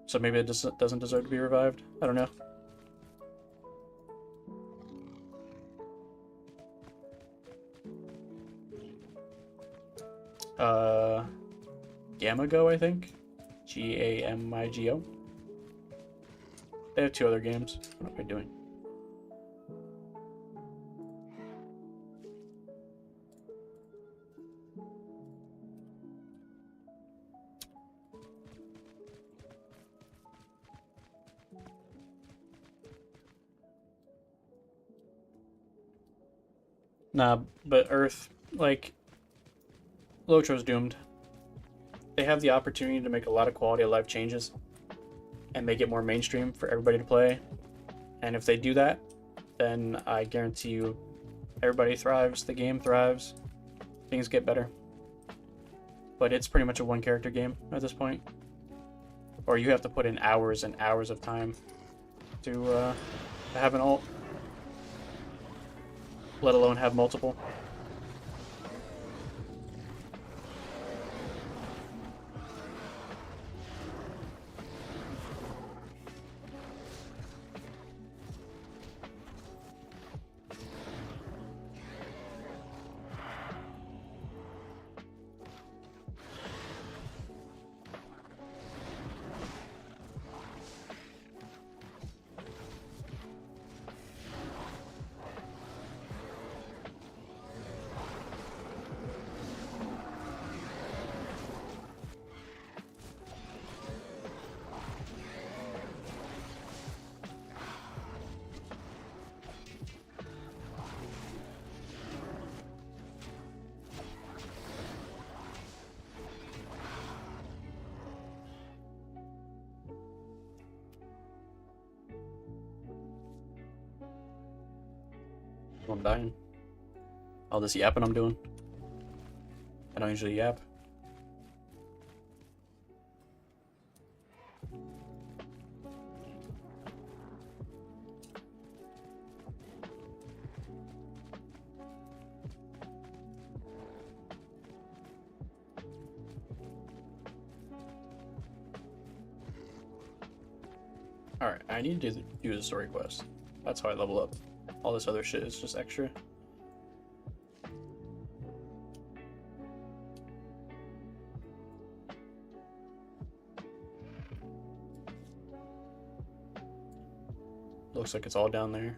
So maybe it just doesn't deserve to be revived. I don't know. Gamigo, I think. Gamigo. They have 2 other games. What am I doing? Nah, but Earth, like, Lotro's doomed. They have the opportunity to make a lot of quality of life changes and make it more mainstream for everybody to play. And if they do that, then I guarantee you everybody thrives, the game thrives, things get better. But it's pretty much a 1-character game at this point. Or you have to put in hours and hours of time to have an ult, let alone have multiple. I'm dying. All this yapping I'm doing. I don't usually yap. Alright, I need to do the story quest. That's how I level up. All this other shit is just extra. Looks like it's all down there.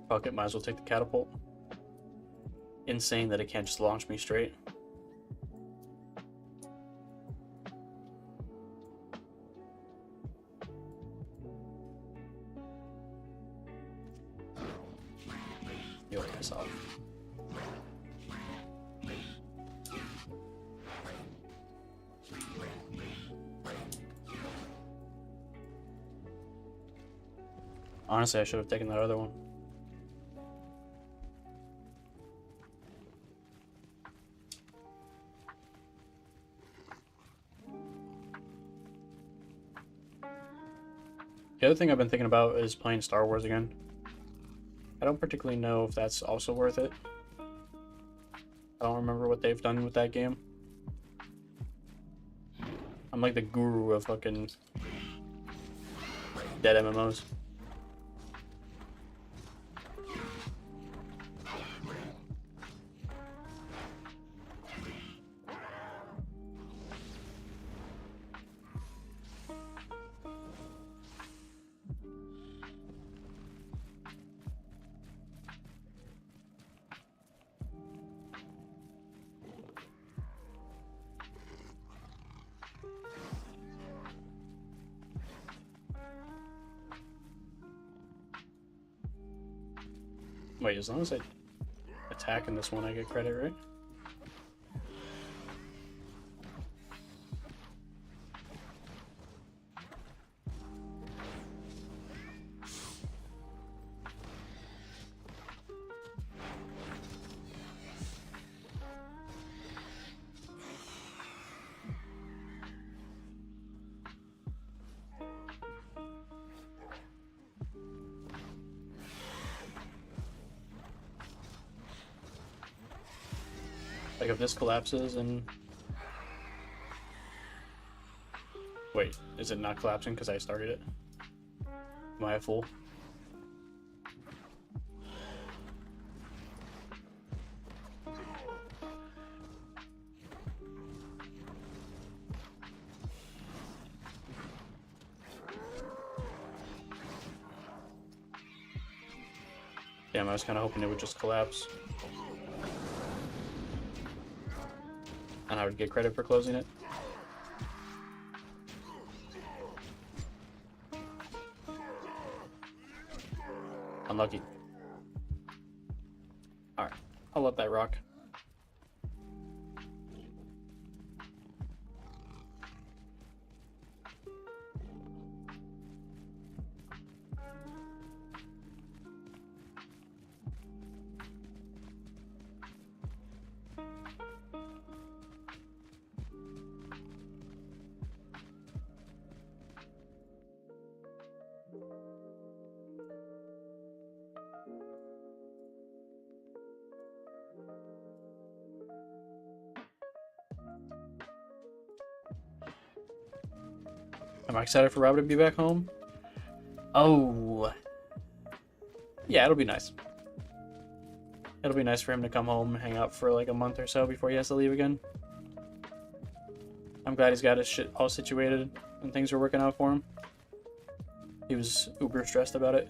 Fuck it, might as well take the catapult. Insane that it can't just launch me straight. You'll piss off. Honestly, I should have taken that other one. The other thing I've been thinking about is playing Star Wars again. I don't particularly know if that's also worth it. I don't remember what they've done with that game. I'm like the guru of fucking dead MMOs. Wait, as long as I attack in this one, I get credit, right? Like if this collapses and... Wait, is it not collapsing because I started it? Am I a fool? Damn, I was kind of hoping it would just collapse. And I would get credit for closing it. Unlucky. Alright, I'll let that rock. Am I excited for Rob to be back home? Oh. Yeah, it'll be nice. It'll be nice for him to come home and hang out for like a month or so before he has to leave again. I'm glad he's got his shit all situated and things are working out for him. He was uber stressed about it.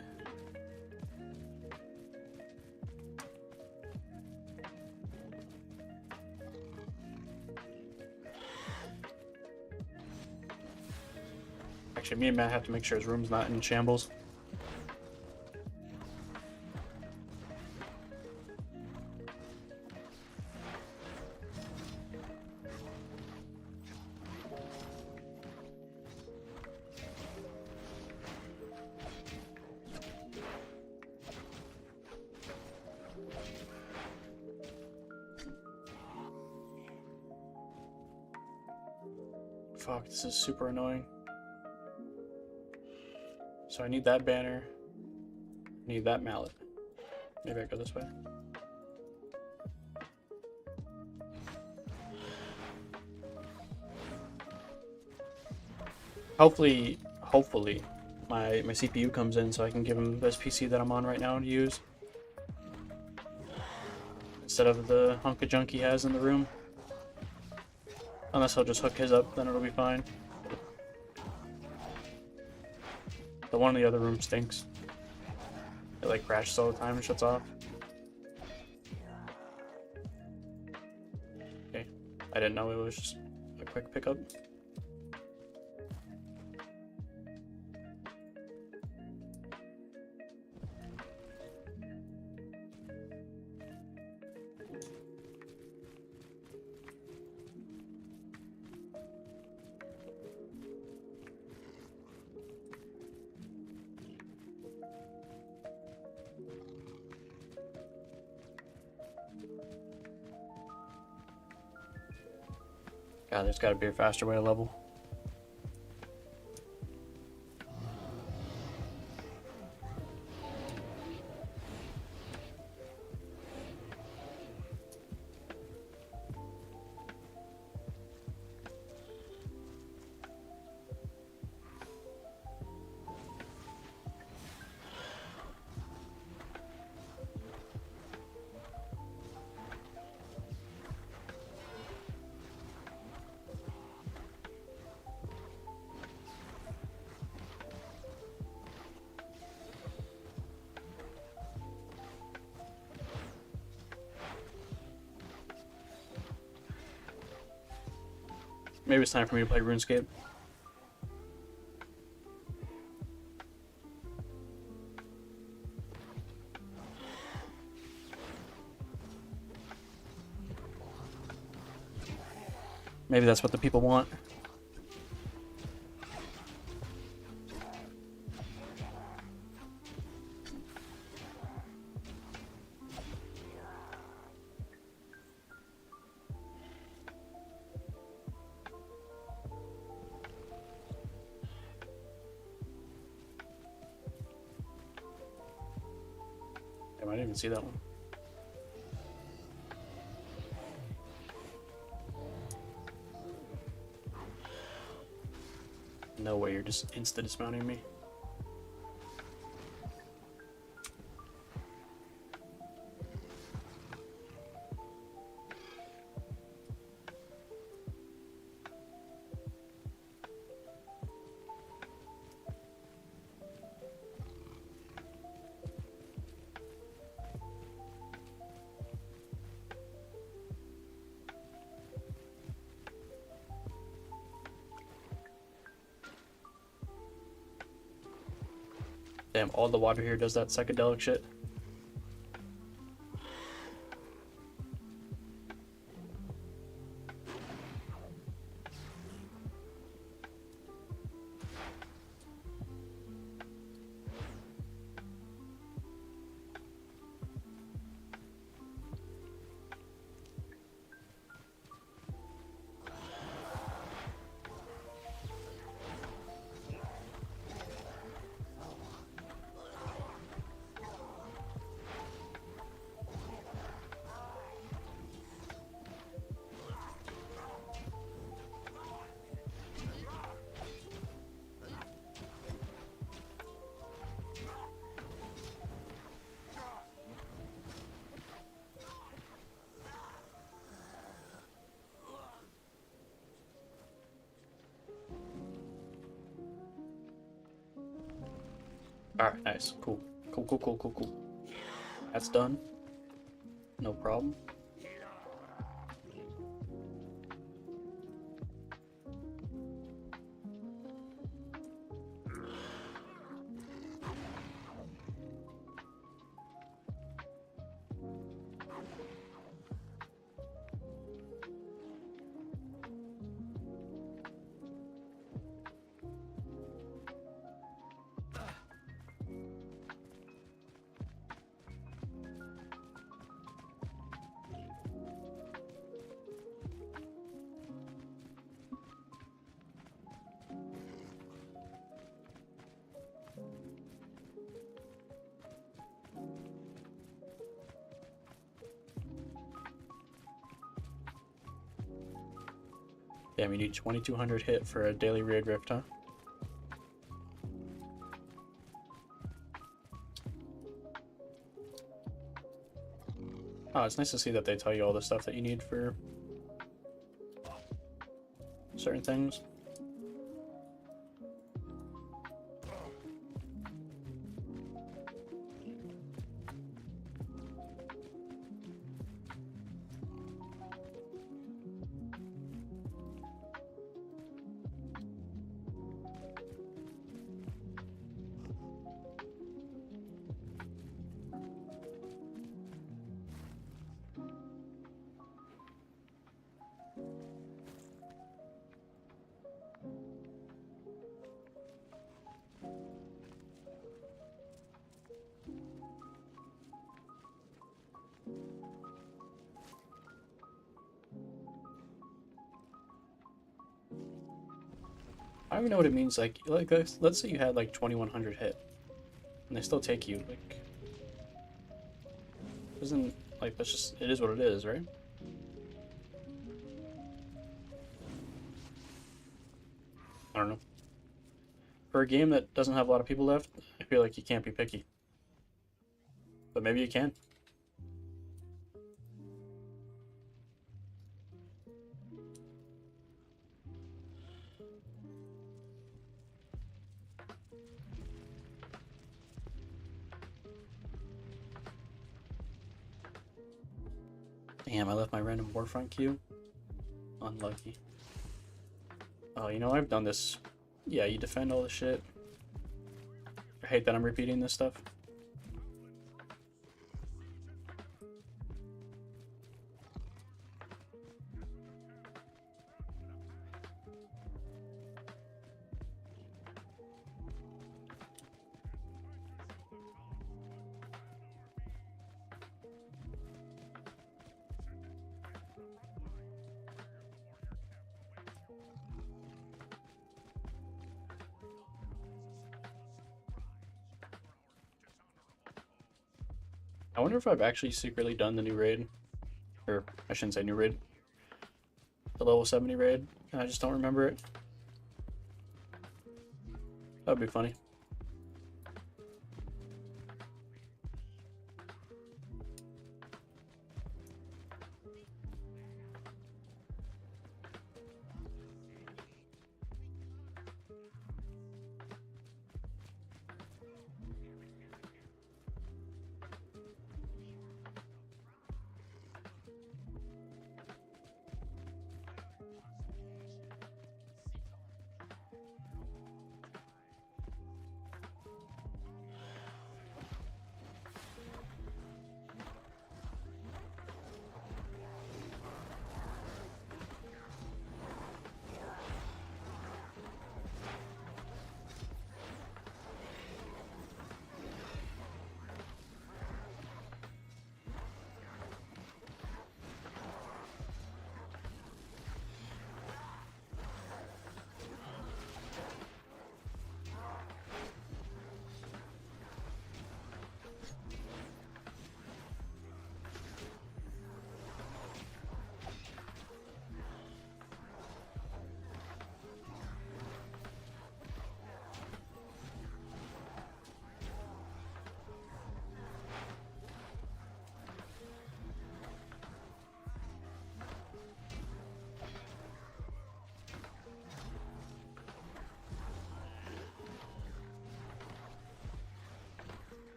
Actually, me and Matt have to make sure his room's not in shambles. Fuck, this is super annoying. So I need that banner. I need that mallet. Maybe I go this way. Hopefully my CPU comes in so I can give him this PC that I'm on right now to use. Instead of the hunk of junk he has in the room. Unless he'll just hook his up, then it'll be fine. The one in the other room stinks. It like crashes all the time and shuts off. Okay, I didn't know it was just a quick pickup. God, there's gotta be a faster way to level. Maybe it's time for me to play RuneScape. Maybe that's what the people want. I didn't even see that one. No way you're just insta-dismounting me. Damn, all the water here does that psychedelic shit. Alright, nice. Cool. Cool. That's done. No problem. Damn, you need 2200 hit for a daily raid rift, huh? Oh, it's nice to see that they tell you all the stuff that you need for certain things. I don't even know what it means. Like let's say you had like 2100 hit, and they still take you. Like, isn't like that's just it is what it is, right? I don't know. For a game that doesn't have a lot of people left, I feel like you can't be picky. But maybe you can. Damn, I left my random warfront queue. Unlucky. Oh, you know, I've done this. Yeah, you defend all the shit. I hate that I'm repeating this stuff. I wonder if I've actually secretly done the new raid. Or, I shouldn't say new raid. The level 70 raid. I just don't remember it. That would be funny.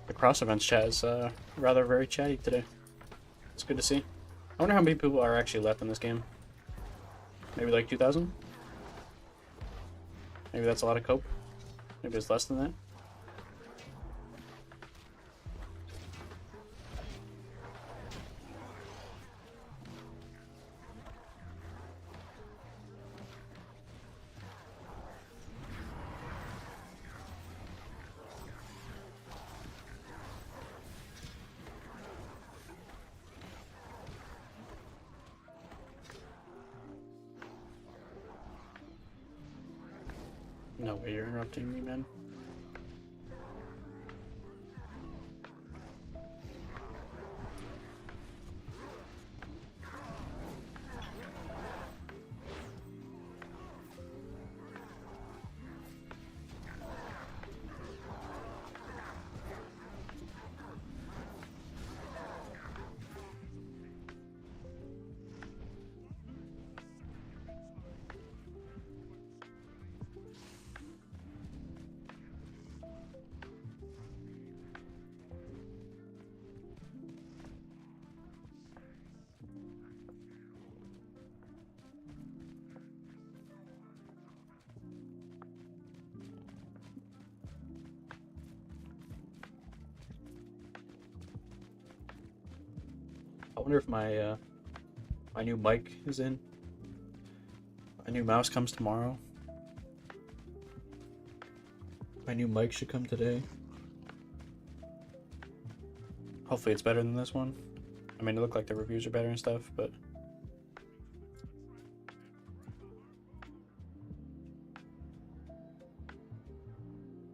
The cross events chat is rather very chatty today. It's good to see. I wonder how many people are actually left in this game. Maybe like 2,000? Maybe that's a lot of cope. Maybe it's less than that. No way you're interrupting me, man. I wonder if my my new mic is in. My new mouse comes tomorrow. My new mic should come today. Hopefully it's better than this one. I mean, it looked like the reviews are better and stuff, but...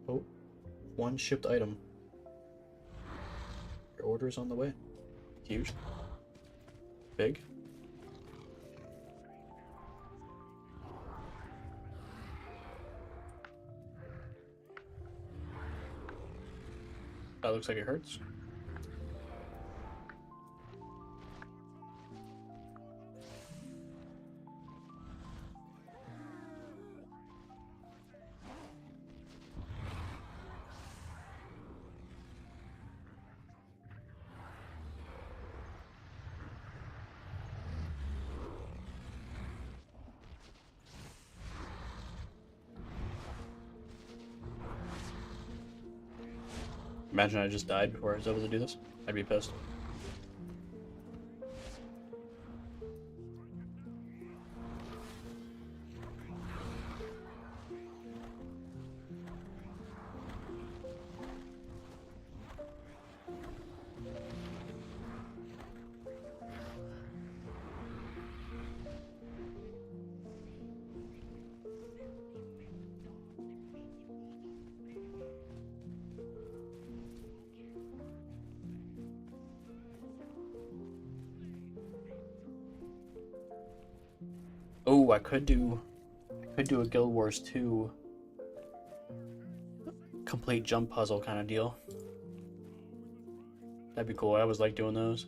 Oh, one shipped item. Your order is on the way. Huge. Big. That looks like it hurts. Imagine I just died before I was able to do this. I'd be pissed. Oh, I could do Could do a Guild Wars 2 complete jump puzzle kind of deal. That'd be cool. I always like doing those.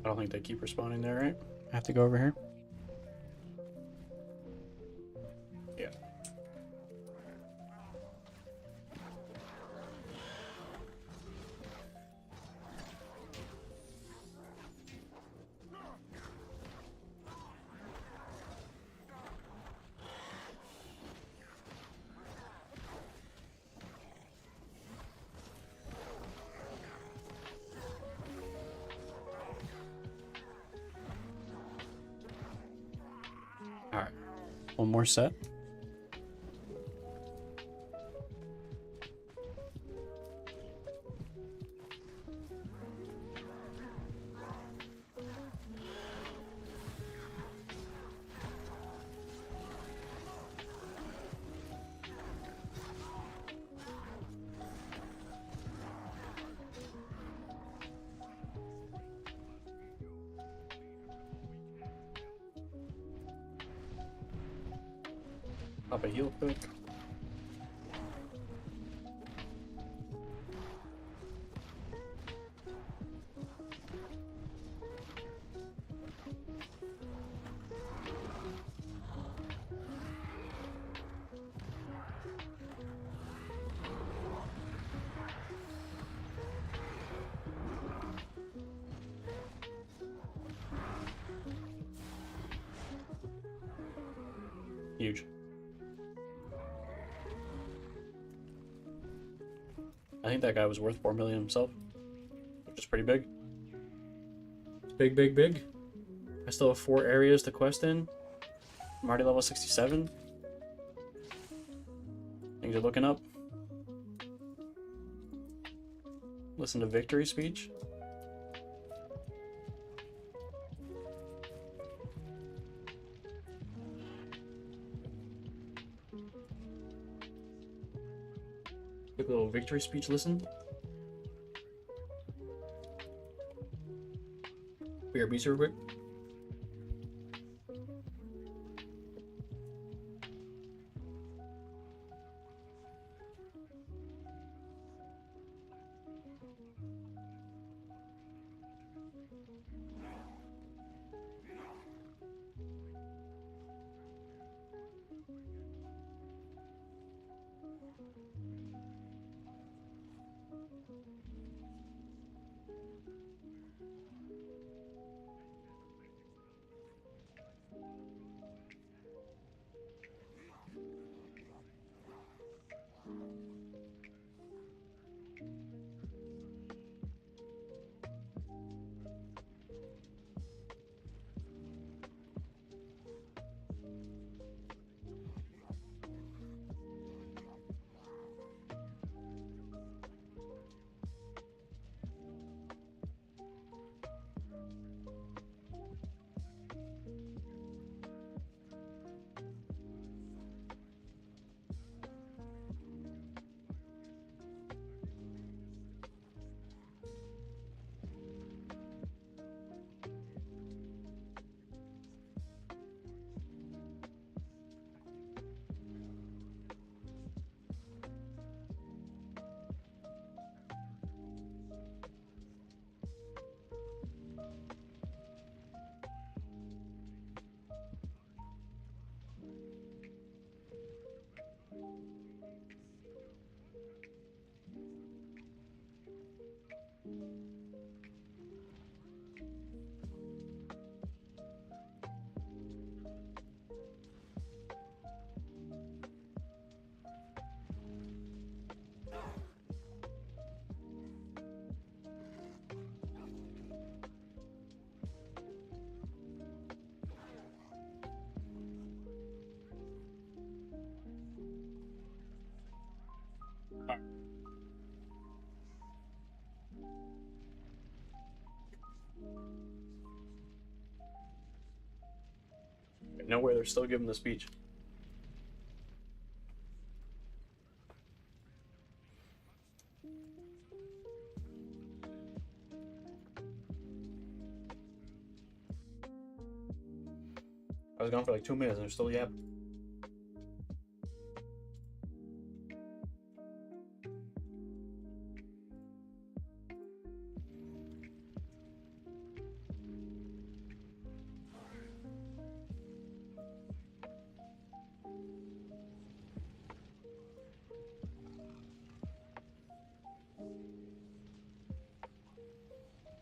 I don't think they keep respawning there, right? I have to go over here. Yeah. All right. One more set. Pop a heal quick. Huge. I think that guy was worth 4 million himself, which is pretty big. It's big, big, big. I still have 4 areas to quest in. I'm already level 67. Things are looking up. Listen to victory speech. Quick little victory speech listen. BRB real quick. they're still giving the speech. I was gone for like 2 minutes and they're still yapping.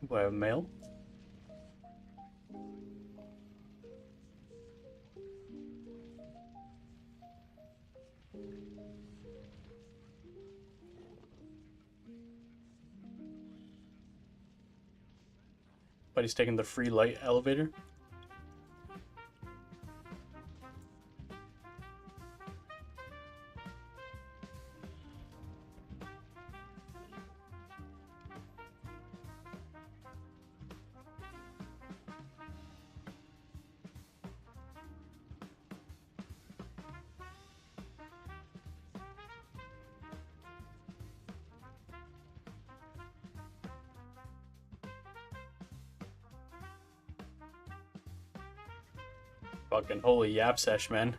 Do I have mail? But he's taking the free light elevator. Fucking holy yap sesh, man.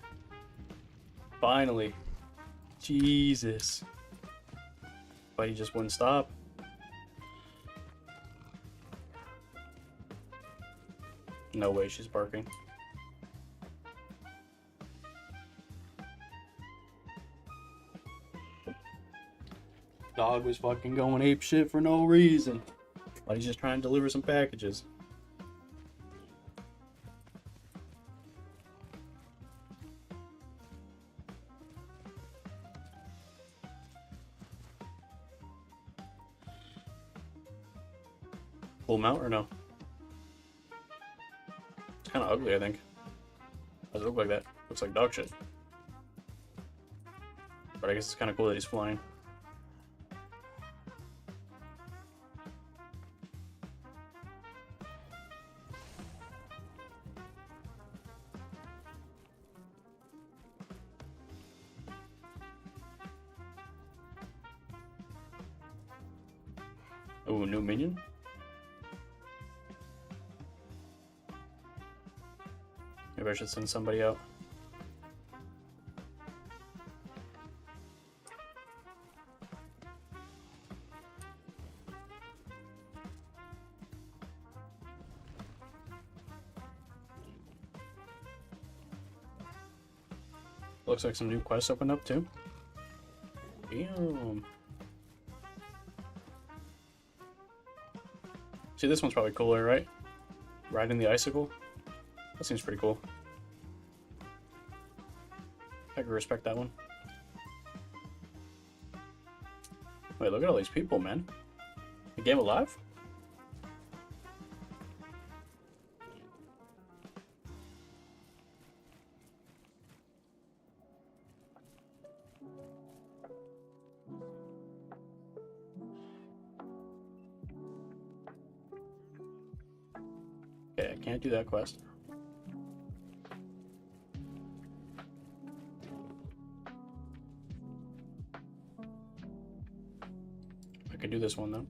Finally. Jesus. But he just wouldn't stop. No way she's barking. Dog was fucking going ape shit for no reason. But he's just trying to deliver some packages. Pull him out or no? It's kind of ugly, I think. Does it look like that? Looks like dog shit. But I guess it's kind of cool that he's flying. Oh, new minion? Maybe I should send somebody out. Looks like some new quests opened up too. Damn. See, this one's probably cooler, right? Riding the icicle? That seems pretty cool. I can respect that one. Wait, look at all these people, man. The game alive? Okay, I can't do that quest. I could do this one though.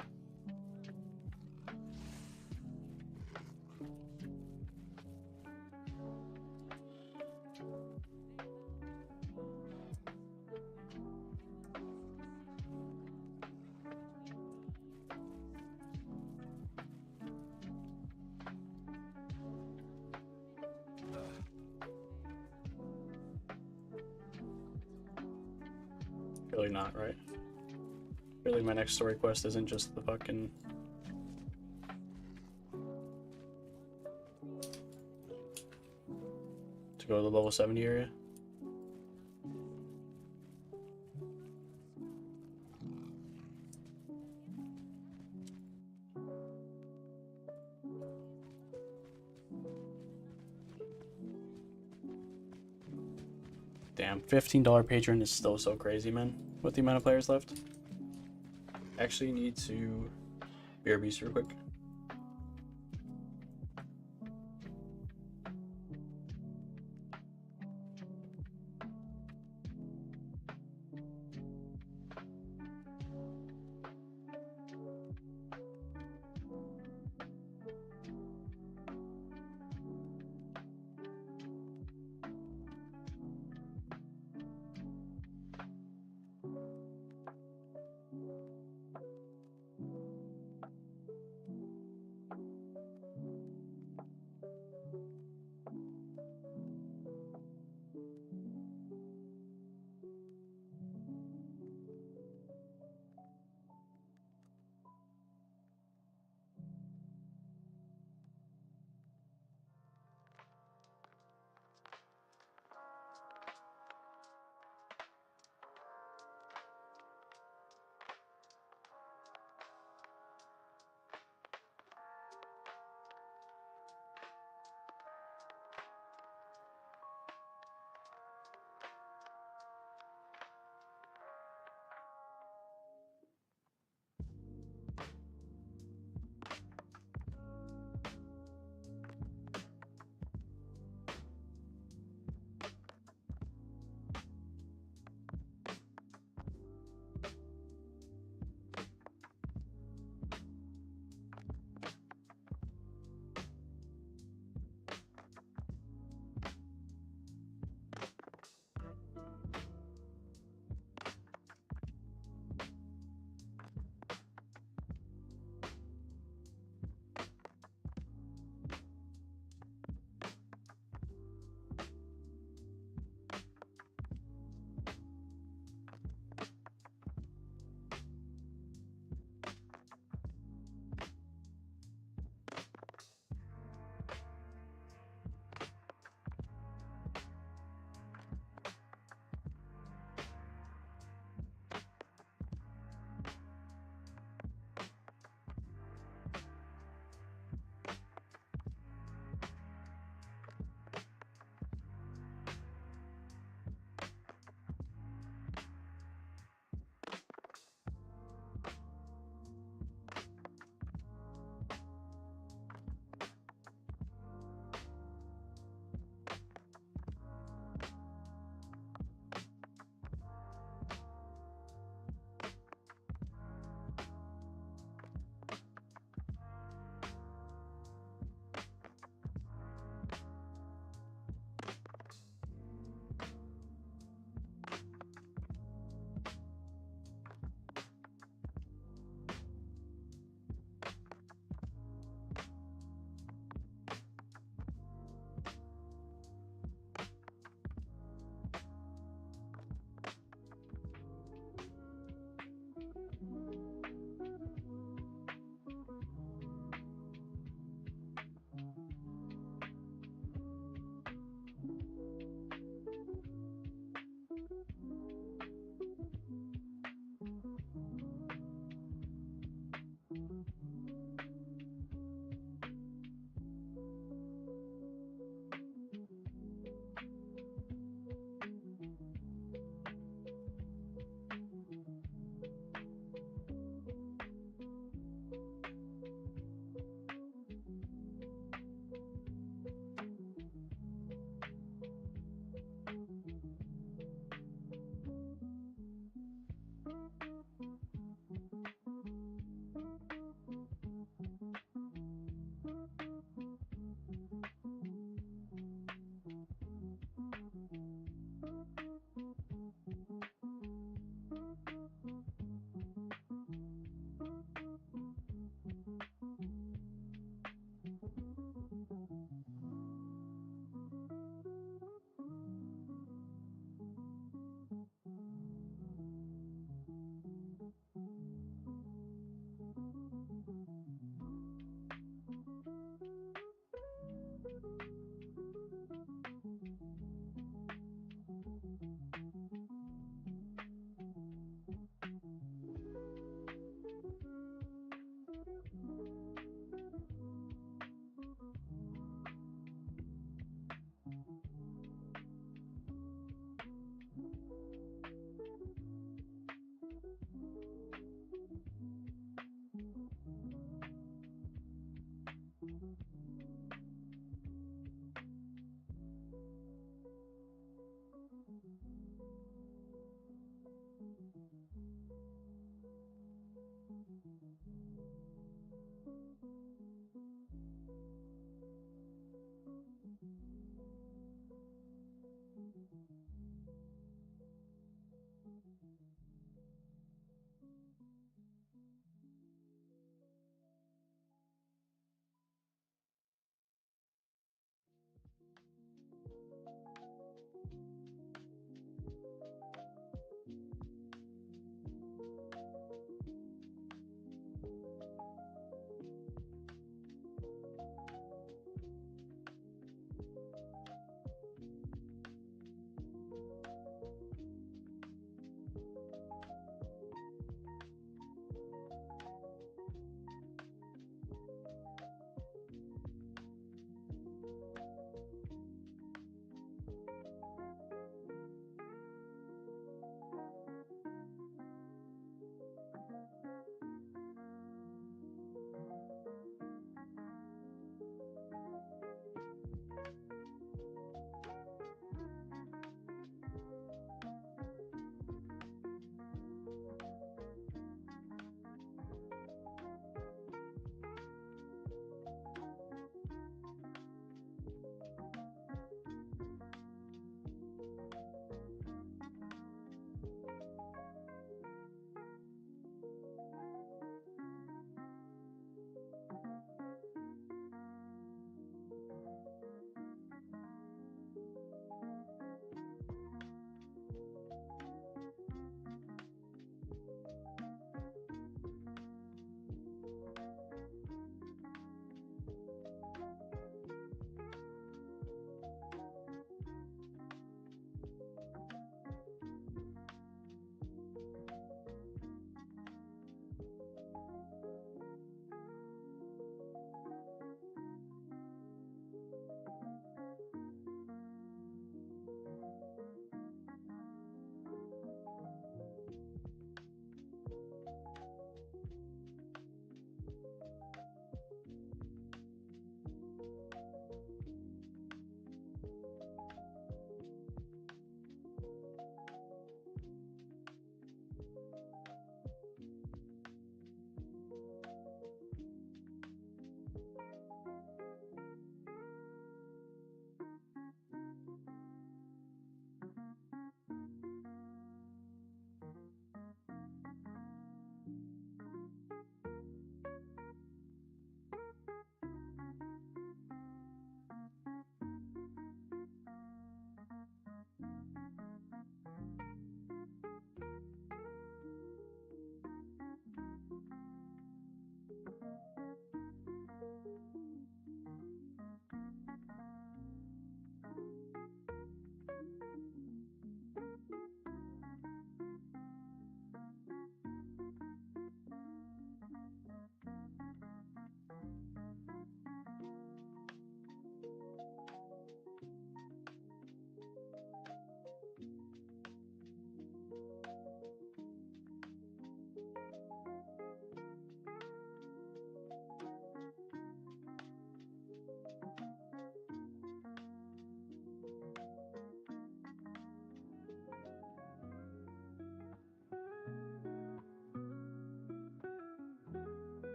Really not, right? Really, my next story quest isn't just the fucking... to go to the level 70 area. Damn, $15 patron is still so crazy, man. With the amount of players left. Actually need to BRB real quick.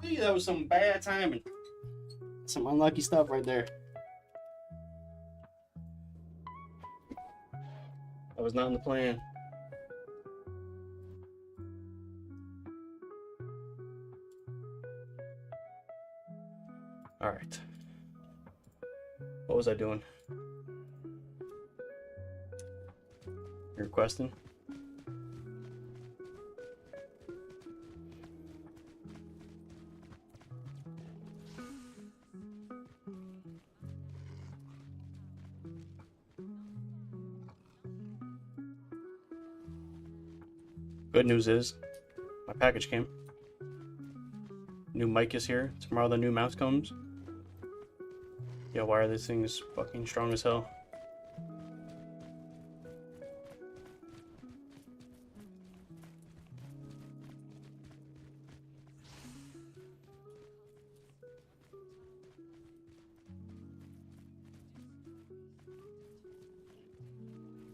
Wee, that was some bad timing. Some unlucky stuff right there. That was not in the plan. Alright. What was I doing? You're requesting? Good news is package came. New mic is here. Tomorrow the new mouse comes. Yo, why are these things fucking strong as hell?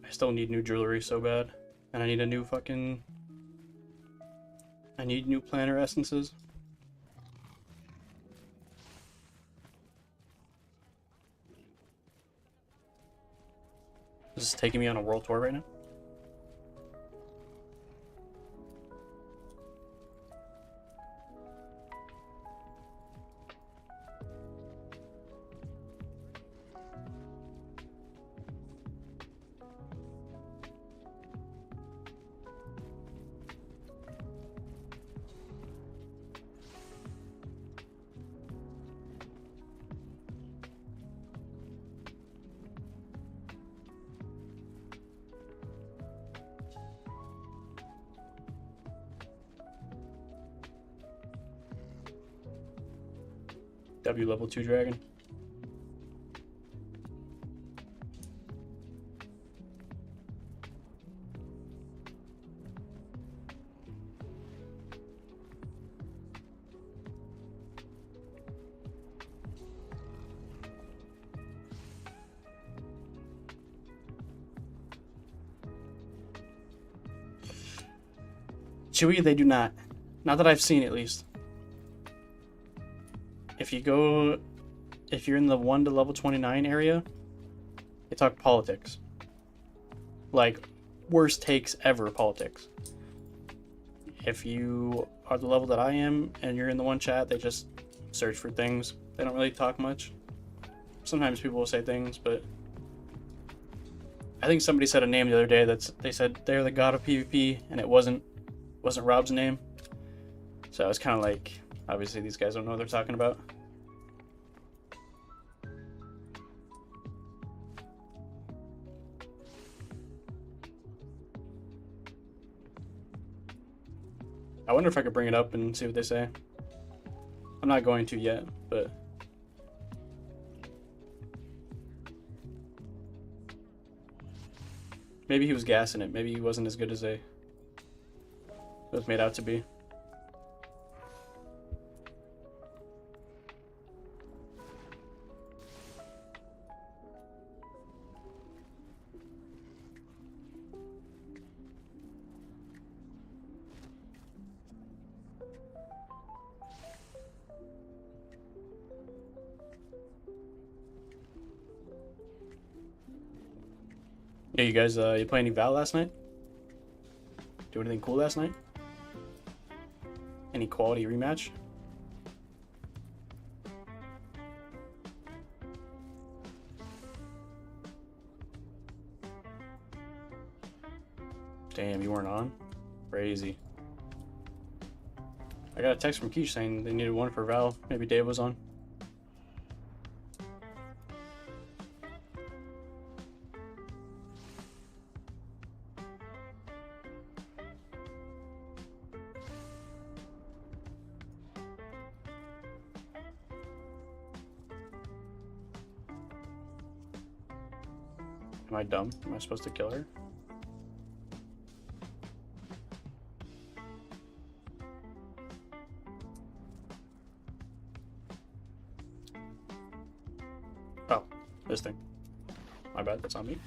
I still need new jewelry so bad. And I need a new fucking... I need new planner essences. This is taking me on a world tour right now. W level 2 dragon. Chewy, they do not. Not that I've seen, at least. If you're in the 1 to level 29 area, they talk politics. Like, worst takes ever politics. If you are the level that I am and you're in the one chat, they just search for things. They don't really talk much. Sometimes people will say things, but I think somebody said a name the other day they said they're the god of PvP, and it wasn't Rob's name. So I was kind of like, obviously these guys don't know what they're talking about. I wonder if I could bring it up and see what they say. I'm not going to yet, but maybe he was gassing it. Maybe he wasn't as good as it was made out to be. Yeah, you guys, you play any Val last night? Do anything cool last night? Any quality rematch? Damn, you weren't on? Crazy. I got a text from Keish saying they needed one for Val. Maybe Dave was on. Am I dumb? Am I supposed to kill her? Oh, this thing. My bad, that's on me.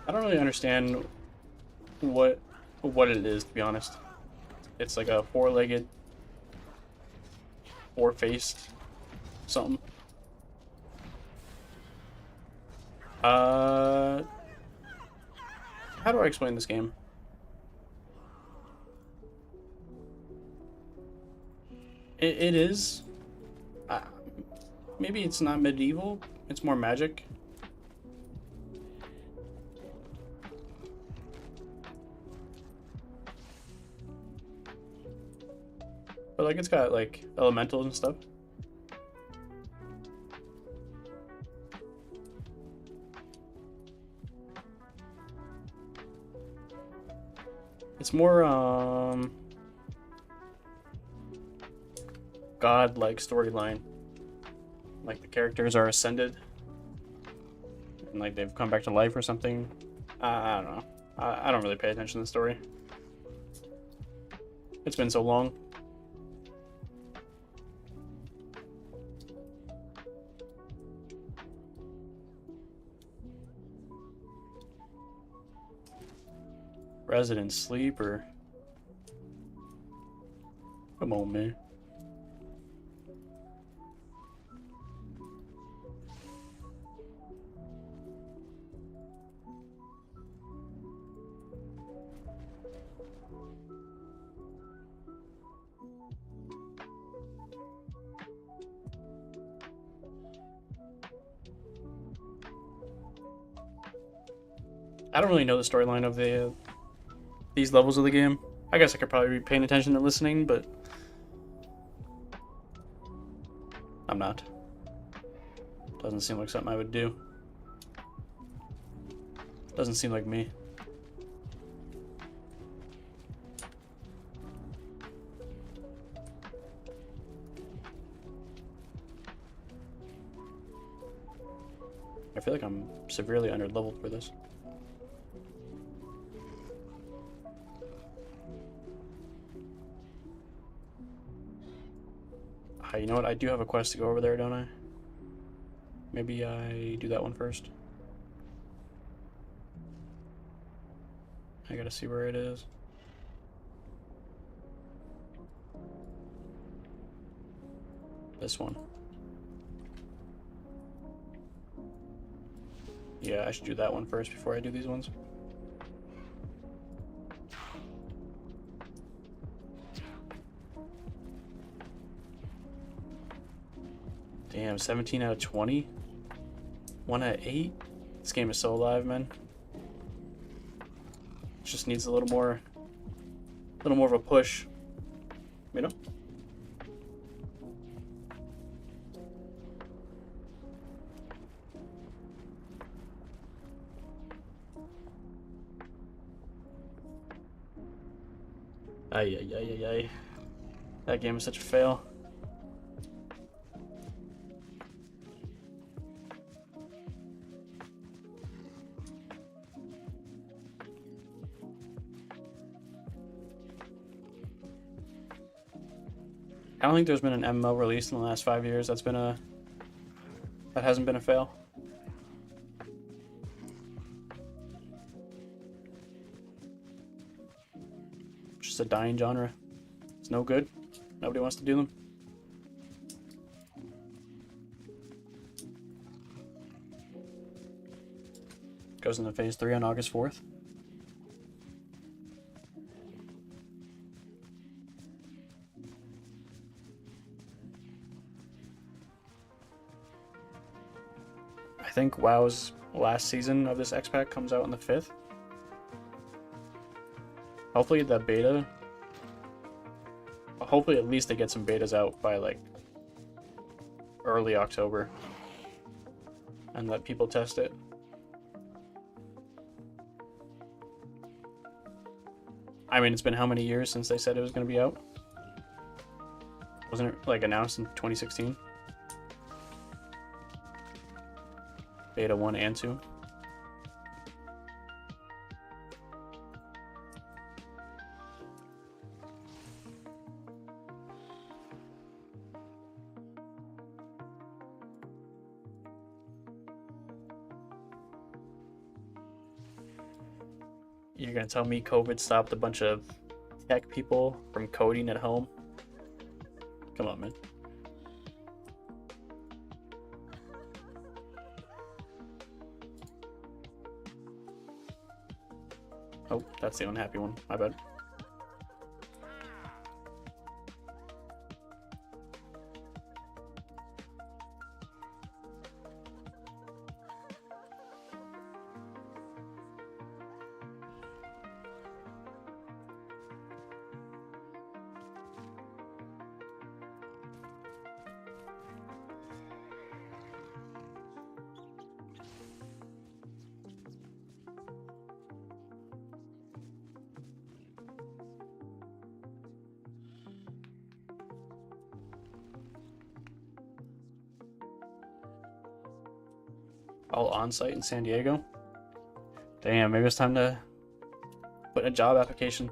I don't really understand what it is, to be honest. It's like a four-legged, four-faced something. How do I explain this game? It is. Uh, Maybe it's not medieval. It's more magic. But like it's got like elementals and stuff. It's more god-like storyline. Like the characters are ascended and like they've come back to life or something. I don't know. I don't really pay attention to the story. It's been so long. Resident Sleeper. Come on, man. I don't really know the storyline of these levels of the game. I guess I could probably be paying attention and listening, but I'm not. Doesn't seem like something I would do. Doesn't seem like me. I feel like I'm severely underleveled for this. You know what? I do have a quest to go over there, don't I? Maybe I do that one first. I gotta see where it is. This one. Yeah, I should do that one first before I do these ones. Damn, 17 out of 20? 1 out of 8? This game is so alive, man. It just needs a little more of a push, you know? Ay, ay, ay, ay, ay. That game is such a fail. I don't think there's been an MMO released in the last 5 years that hasn't been a fail. Just a dying genre. It's no good. Nobody wants to do them. Goes into phase 3 on August 4th. I think WoW's last season of this X-Pack comes out on the 5th. Hopefully the beta... Hopefully at least they get some betas out by like early October. And let people test it. I mean, it's been how many years since they said it was going to be out? Wasn't it like announced in 2016? Beta 1 and 2. You're gonna tell me COVID stopped a bunch of tech people from coding at home? Come on, man. Oh, that's the unhappy one. My bad. All on site in San Diego. Damn, maybe it's time to put in a job application.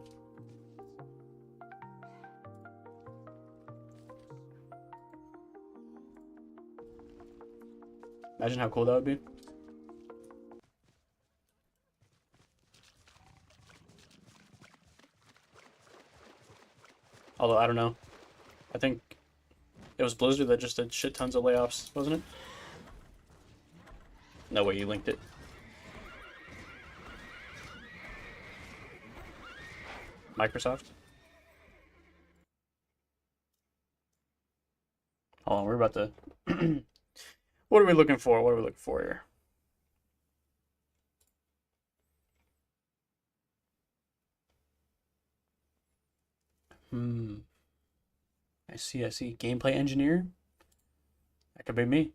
Imagine how cool that would be. Although, I don't know. I think it was Blizzard that just did shit tons of layoffs, wasn't it? No way you linked it. Microsoft? Hold on, we're about to... What are we looking for? What are we looking for here? I see. Gameplay engineer? That could be me.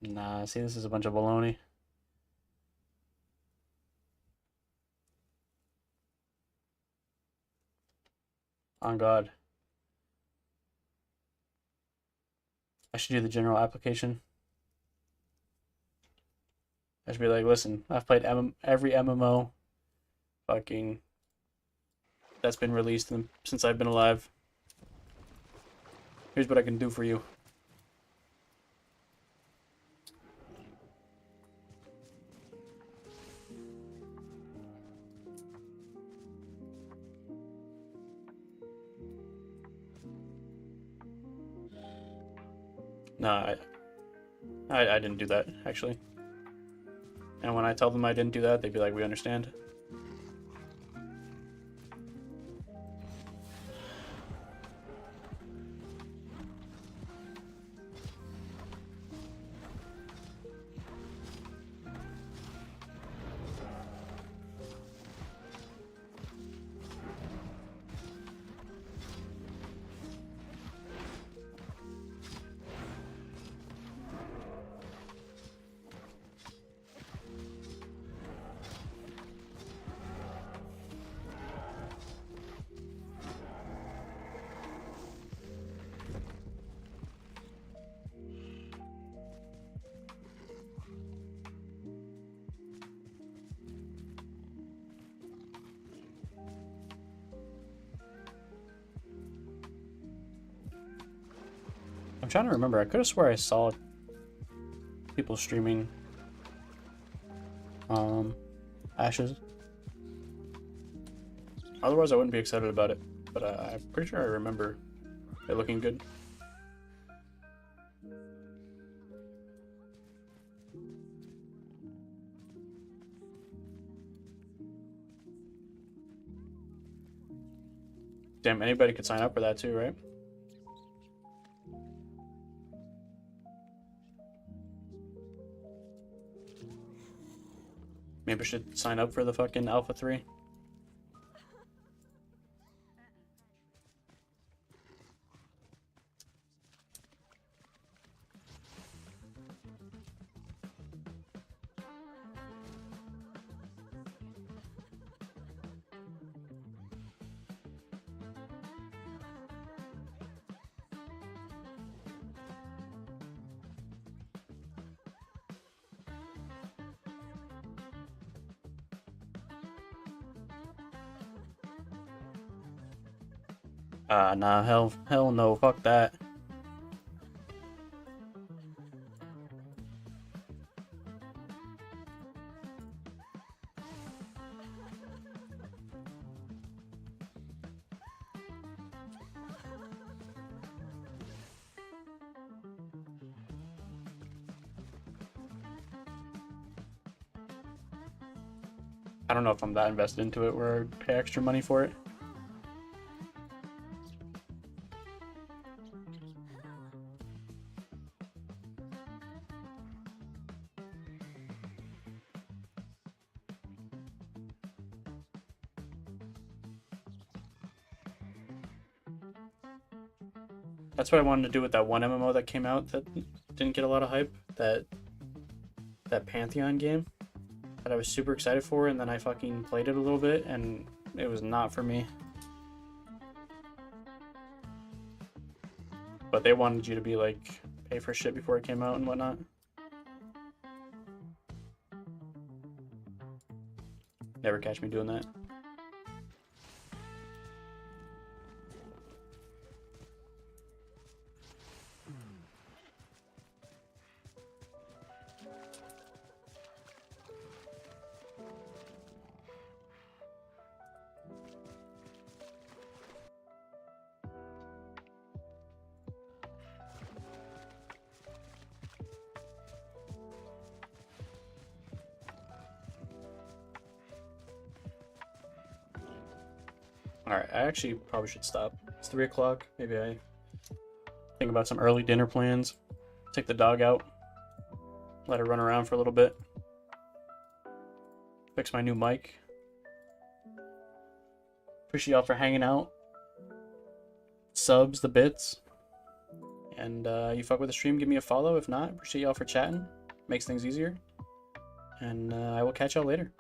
Nah, see, this is a bunch of baloney. On God. I should do the general application. I should be like, listen, I've played every MMO fucking that's been released since I've been alive. Here's what I can do for you. No, I didn't do that, actually. And when I tell them I didn't do that, they'd be like, we understand. I'm trying to remember. I could have swore I saw people streaming Ashes. Otherwise, I wouldn't be excited about it. But I'm pretty sure I remember it looking good. Damn, anybody could sign up for that too, right? Maybe I should sign up for the fucking Alpha 3. Nah, hell no, fuck that. I don't know if I'm that invested into it where I'd pay extra money for it. That's what I wanted to do with that one MMO that came out that didn't get a lot of hype. That Pantheon game that I was super excited for, and then I fucking played it a little bit, and it was not for me. But they wanted you to be like pay for shit before it came out and whatnot. Never catch me doing that. Alright, I actually probably should stop. It's 3 o'clock. Maybe I think about some early dinner plans. Take the dog out. Let her run around for a little bit. Fix my new mic. Appreciate y'all for hanging out. Subs, the bits. And you fuck with the stream, give me a follow. If not, appreciate y'all for chatting. Makes things easier. And I will catch y'all later.